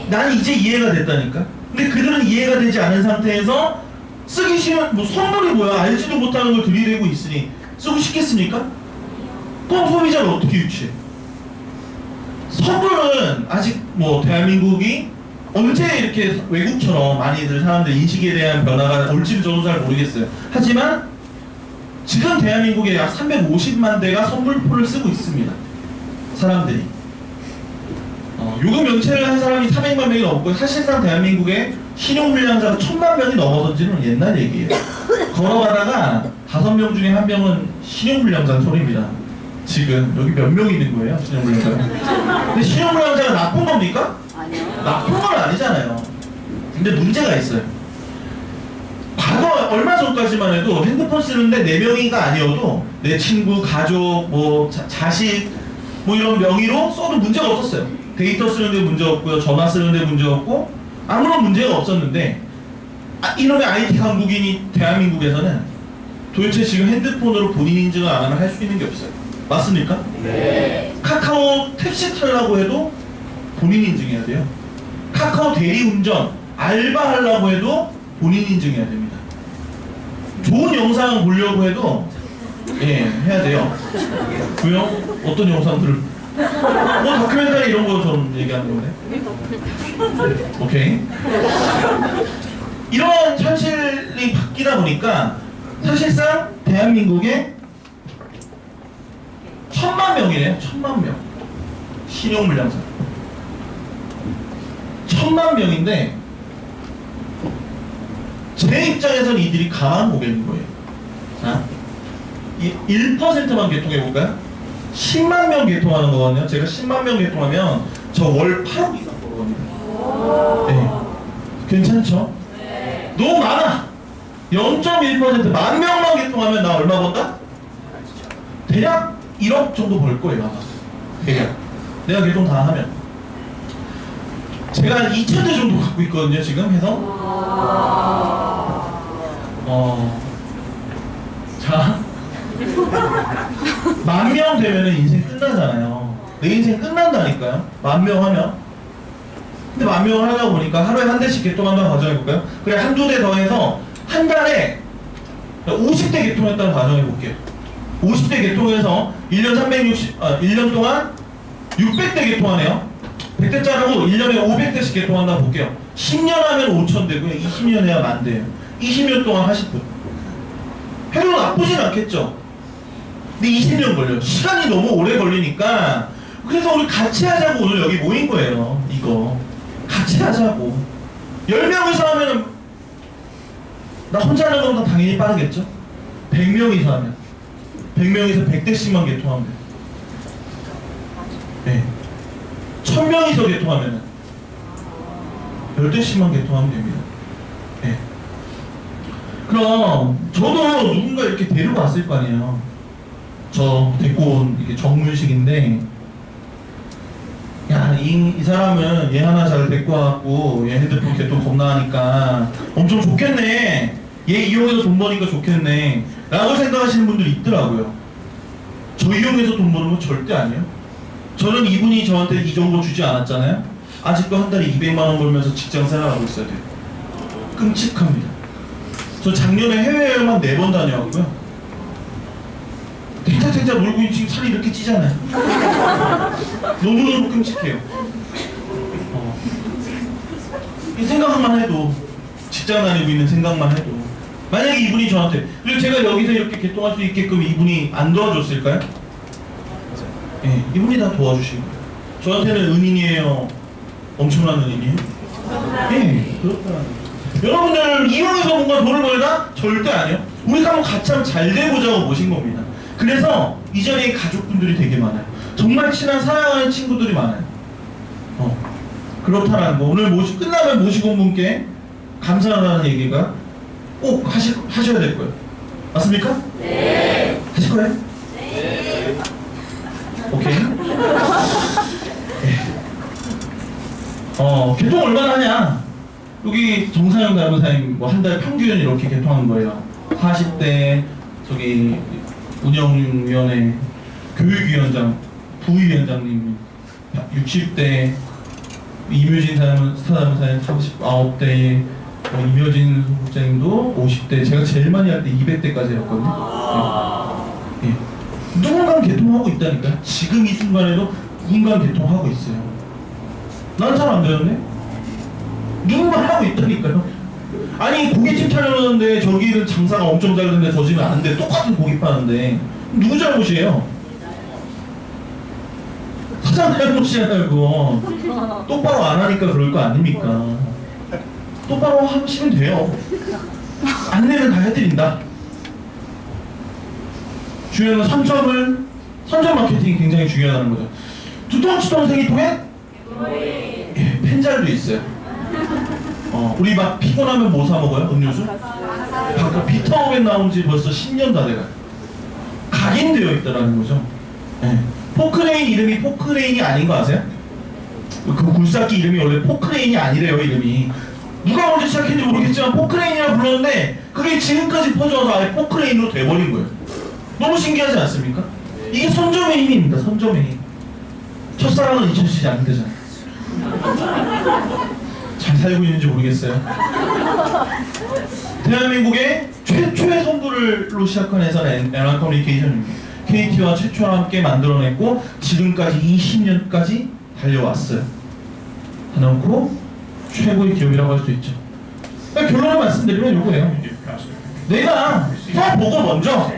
나는 이제 이해가 됐다니까. 근데 그들은 이해가 되지 않은 상태에서 쓰기 싫은 선물이 뭐야 알지도 못하는 걸 들이대고 있으니 쓰고 싶겠습니까? 그럼 소비자를 어떻게 유치해? 선물은 아직 대한민국이 언제 이렇게 외국처럼 많이들 사람들 인식에 대한 변화가 올지는 저도 잘 모르겠어요. 하지만 지금 대한민국에 약 350만 대가 선불포를 쓰고 있습니다. 사람들이. 요금 면책을 한 사람이 400만 명이 넘고 사실상 대한민국에 신용불량자가 1000만 명이 넘어선지는 옛날 얘기예요. 걸어가다가 5명 중에 1명은 신용불량자는 소리입니다. 지금 여기 몇 명 있는 거예요, 신용불량자가? 근데 신용불량자가 나쁜 겁니까? 아니요. 나쁜 건 아니잖아요. 근데 문제가 있어요. 과거 얼마 전까지만 해도 핸드폰 쓰는데 4명이가 아니어도 내 친구, 가족, 뭐 자식 뭐 이런 명의로 써도 문제가 없었어요. 데이터 쓰는데 문제 없고요, 전화 쓰는데 문제 없고 아무런 문제가 없었는데 이놈의 IT 강국인이 대한민국에서는 도대체 지금 핸드폰으로 본인 인증을 안 하면 할 수 있는 게 없어요. 맞습니까? 네. 카카오 택시 타려고 해도 본인 인증해야 돼요. 카카오 대리운전 알바하려고 해도 본인 인증해야 됩니다. 좋은 영상 보려고 해도 해야 돼요. 왜요? 어떤 영상들을? 뭐 다큐멘터리 이런 거 좀 얘기하는 건데. 오케이. 이런 현실이 바뀌다 보니까 사실상 대한민국에 1000만 명이래요. 1000만 명. 신용불량자. 1000만 명인데 제 입장에서는 이들이 강한 고객인 거예요. 자, 1%만 개통해볼까요? 10만 명 개통하는 거거든요. 제가 10만 명 개통하면 저 월 8억 이상 벌거든요. 네. 괜찮죠? 네. 너무 많아. 0.1% 만 명만 개통하면 나 얼마 번다? 대략 1억 정도 벌 거예요. 아마. 대략. 내가 개통 다 하면. 제가 한 2,000대 정도 갖고 있거든요. 지금 해서. 자. 10,000명 되면은 인생 끝나잖아요. 내 인생 끝난다니까요. 10,000명 하면. 근데 10,000명을 하다 보니까 하루에 한 대씩 개통한다는 가정해볼까요? 그래, 한두 대 더해서 한 달에 50대 개통했다는 가정해볼게요. 50대 개통해서 1년 동안 600대 개통하네요. 100대 자르고 1년에 500대씩 개통한다고 볼게요. 10년 하면 5,000대고요. 20년 해야 10,000대예요. 20년 동안 하실 분. 해도 나쁘진 않겠죠? 근데 20년 걸려요. 시간이 너무 오래 걸리니까. 그래서 우리 같이 하자고 오늘 여기 모인 거예요. 이거 같이 하자고. 10명이서 하면은 나 혼자 하는 것보다 당연히 빠르겠죠? 100명이서 하면 100명이서 100대씩만 개통하면 돼요. 네. 1000명이서 개통하면은 10대씩만 개통하면 됩니다. 네. 그럼 저도 누군가 이렇게 데리고 왔을 거 아니에요. 저 데리고 온 이게 정문식인데, 야, 이 사람은 얘 하나 잘 데리고 와갖고 얘 핸드폰 개통 겁나 하니까 엄청 좋겠네, 얘 이용해서 돈 버니까 좋겠네 라고 생각하시는 분들이 있더라고요. 저 이용해서 돈 버는 건 절대 아니에요. 저는 이분이 저한테 이 정도 주지 않았잖아요. 아직도 한 달에 200만 원 벌면서 직장 생활하고 있어야 돼요. 끔찍합니다. 저 작년에 해외여행만 4번 다녀왔고요. 대자 놀고 지금 살이 이렇게 찌잖아요. 너무너무 끔찍해요. 이 생각만 해도, 직장 다니고 있는 생각만 해도, 만약에 이분이 저한테, 그리고 제가 여기서 이렇게 개통할 수 있게끔 이분이 안 도와줬을까요? 예, 이분이 다 도와주신 거예요. 저한테는 은인이에요? 엄청난 은인이에요? 예, 그렇다는 거예요. 여러분들 이용해서 뭔가 돈을 벌다? 절대 아니요. 우리가 한번 같이 한번 잘 돼보자고 모신 겁니다. 그래서 이 자리에 가족분들이 되게 많아요. 정말 친한 사랑하는 친구들이 많아요. 그렇다는 거. 오늘 끝나면 모시고 온 분께 감사하다는 얘기가 꼭 하셔야 될 거예요. 맞습니까? 네. 하실 거예요? 네. 오케이. 네. 개통 얼마나 하냐? 여기 정상영 변호사님 뭐 한 달 평균 이렇게 개통하는 거예요. 40대 저기 운영위원회 교육위원장 부위원장님 60대 이묘진 스타사무사님 39대 이묘진 소장님도 50대 제가 제일 많이 할 때 200대까지 했거든요. 네. 네. 누군가 개통하고 있다니까요. 지금 이 순간에도 누군가 개통하고 있어요. 나는 잘 안 되는데? 누군가 하고 있다니까요. 아니 고깃집 차려놓는데 저기는 장사가 엄청 잘 되는데 저 집은 안 돼. 똑같은 고기 파는데 누구 잘못이에요? 사장 잘못이잖아요 그거. 똑바로 안 하니까 그럴 거 아닙니까? 똑바로 하시면 돼요. 안내는 다 해드린다. 중요한 건 선점 마케팅이 굉장히 중요하다는 거죠. 두통치통 생이통에 예, 펜잘도 있어요. 우리 막 피곤하면 뭐 사 먹어요? 음료수? 바꿔 비타오벤 나온 지 벌써 10년 다 돼가요. 각인되어 있다라는 거죠. 예. 포크레인 이름이 포크레인이 아닌 거 아세요? 그 굴삭기 이름이 원래 포크레인이 아니래요 이름이. 누가 먼저 시작했는지 모르겠지만 포크레인이라 불렀는데 그게 지금까지 퍼져서 아예 포크레인으로 돼버린 거예요. 너무 신기하지 않습니까? 이게 선점의 힘입니다. 선점의 힘. 첫사랑은 잊혀지지 않는다잖아요. 잘 살고 있는지 모르겠어요. 대한민국의 최초의 선두를로 시작한 회사는 NR 커뮤니케이션입니다. KT와 최초와 함께 만들어냈고 지금까지 20년까지 달려왔어요. 해놓고 최고의 기업이라고 할 수 있죠. 그러니까 결론을 말씀드리면 이거예요. 내가 써보고 먼저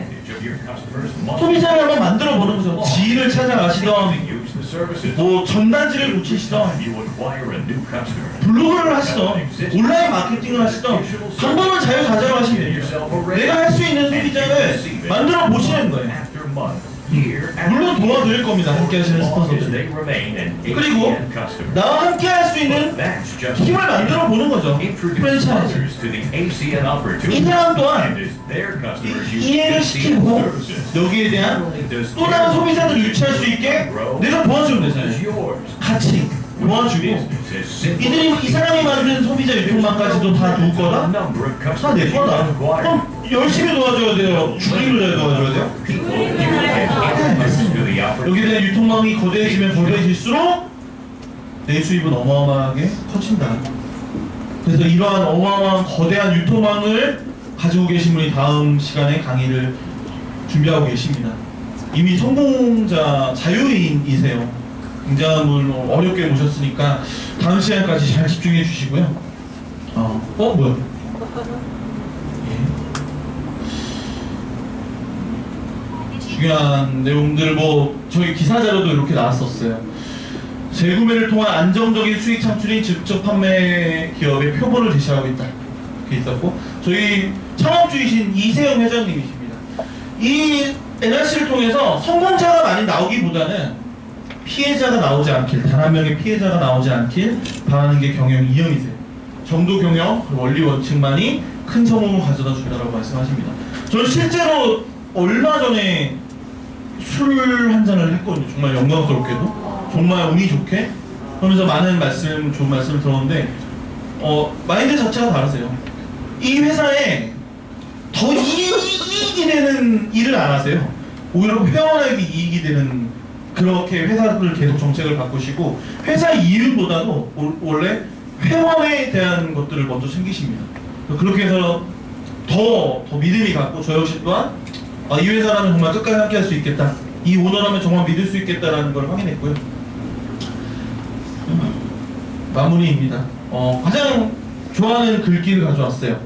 소비자를 한번 만들어보는 거죠. 지인을 찾아가시던 뭐 전단지를 고치시던 블로그를 하시던 온라인 마케팅을 하시던 방법은 자유자재로 하시면 돼요. 내가 할 수 있는 소비자를 만들어 보시는 거예요. 물론 도와드릴 겁니다. 함께 하시는 스폰서들. 그리고 나와 함께 할 수 있는 힘을 만들어 보는 거죠. 프랜차이즈. 이 사람 또한 이해를 시키고 여기에 대한 또 다른 소비자들을 유치할 수 있게 내가 도와주면 되잖아요. 같이 도와주고 이 사람이 만든 소비자 유통망까지도 다 누구 거다? 다 내 거다. 그럼 열심히 도와줘야 돼요? 주기를 도와줘야 돼요? 여기에 대한 유통망이 거대해지면 거대해질수록 내 수입은 어마어마하게 커진다. 그래서 이러한 어마어마한 거대한 유통망을 가지고 계신 분이 다음 시간에 강의를 준비하고 계십니다. 이미 성공자 자유인이세요. 굉장한 분 어렵게 모셨으니까 다음 시간까지 잘 집중해 주시고요. 뭐야? 중요한 내용들 저희 기사 자료도 이렇게 나왔었어요. 재구매를 통한 안정적인 수익 창출인 직접 판매 기업의 표본을 제시하고 있다. 이렇게 있었고 저희 창업주이신 이세영 회장님이십니다. 이 NRC를 통해서 성공자가 많이 나오기보다는 피해자가 나오지 않길, 단 한 명의 피해자가 나오지 않길 바라는 게 경영 이념이세요. 정도 경영, 원리 원칙만이 큰 성공을 가져다 주겠다라고 말씀하십니다. 저는 실제로 얼마 전에 술 한 잔을 했거든요. 정말 영광스럽게도. 정말 운이 좋게. 그러면서 많은 좋은 말씀을 들었는데, 마인드 자체가 다르세요. 이 회사에 더 이익이 되는 일을 안 하세요. 오히려 회원에게 이익이 되는 그렇게 회사를 계속 정책을 바꾸시고 회사 이윤보다도 원래 회원에 대한 것들을 먼저 챙기십니다. 그렇게 해서 더 믿음이 갔고 저 역시 또한 이 회사라면 정말 끝까지 함께 할 수 있겠다. 이 오너라면 정말 믿을 수 있겠다라는 걸 확인했고요. 마무리입니다. 가장 좋아하는 글귀를 가져왔어요.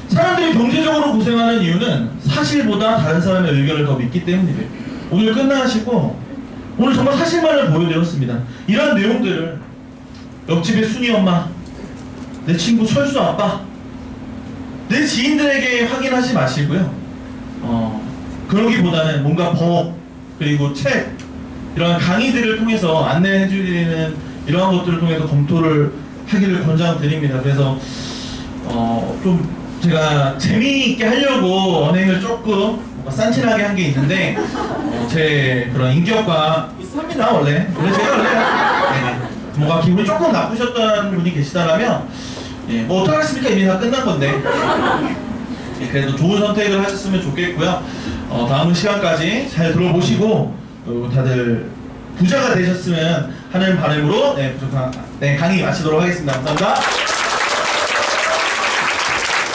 사람들이 경제적으로 고생하는 이유는 사실보다 다른 사람의 의견을 더 믿기 때문이래요. 오늘 끝나시고 오늘 정말 사실만을 보여드렸습니다. 이런 내용들을 옆집의 순이 엄마, 내 친구 철수 아빠, 내 지인들에게 확인하지 마시고요. 그러기보다는 뭔가 법 그리고 책 이런 강의들을 통해서 안내해드리는 이러한 것들을 통해서 검토를 하기를 권장드립니다. 그래서 좀 제가 재미있게 하려고 언행을 조금 싼친하게 한 게 있는데 제 그런 인격과 있습니다. 원래 제가 원래 뭔가 기분이 조금 나쁘셨던 분이 계시다라면 뭐 어떡하겠습니까? 이미 다 끝난 건데 그래도 좋은 선택을 하셨으면 좋겠고요. 다음 시간까지 잘 들어보시고 다들 부자가 되셨으면 하는 바람으로 강의 마치도록 하겠습니다. 감사합니다.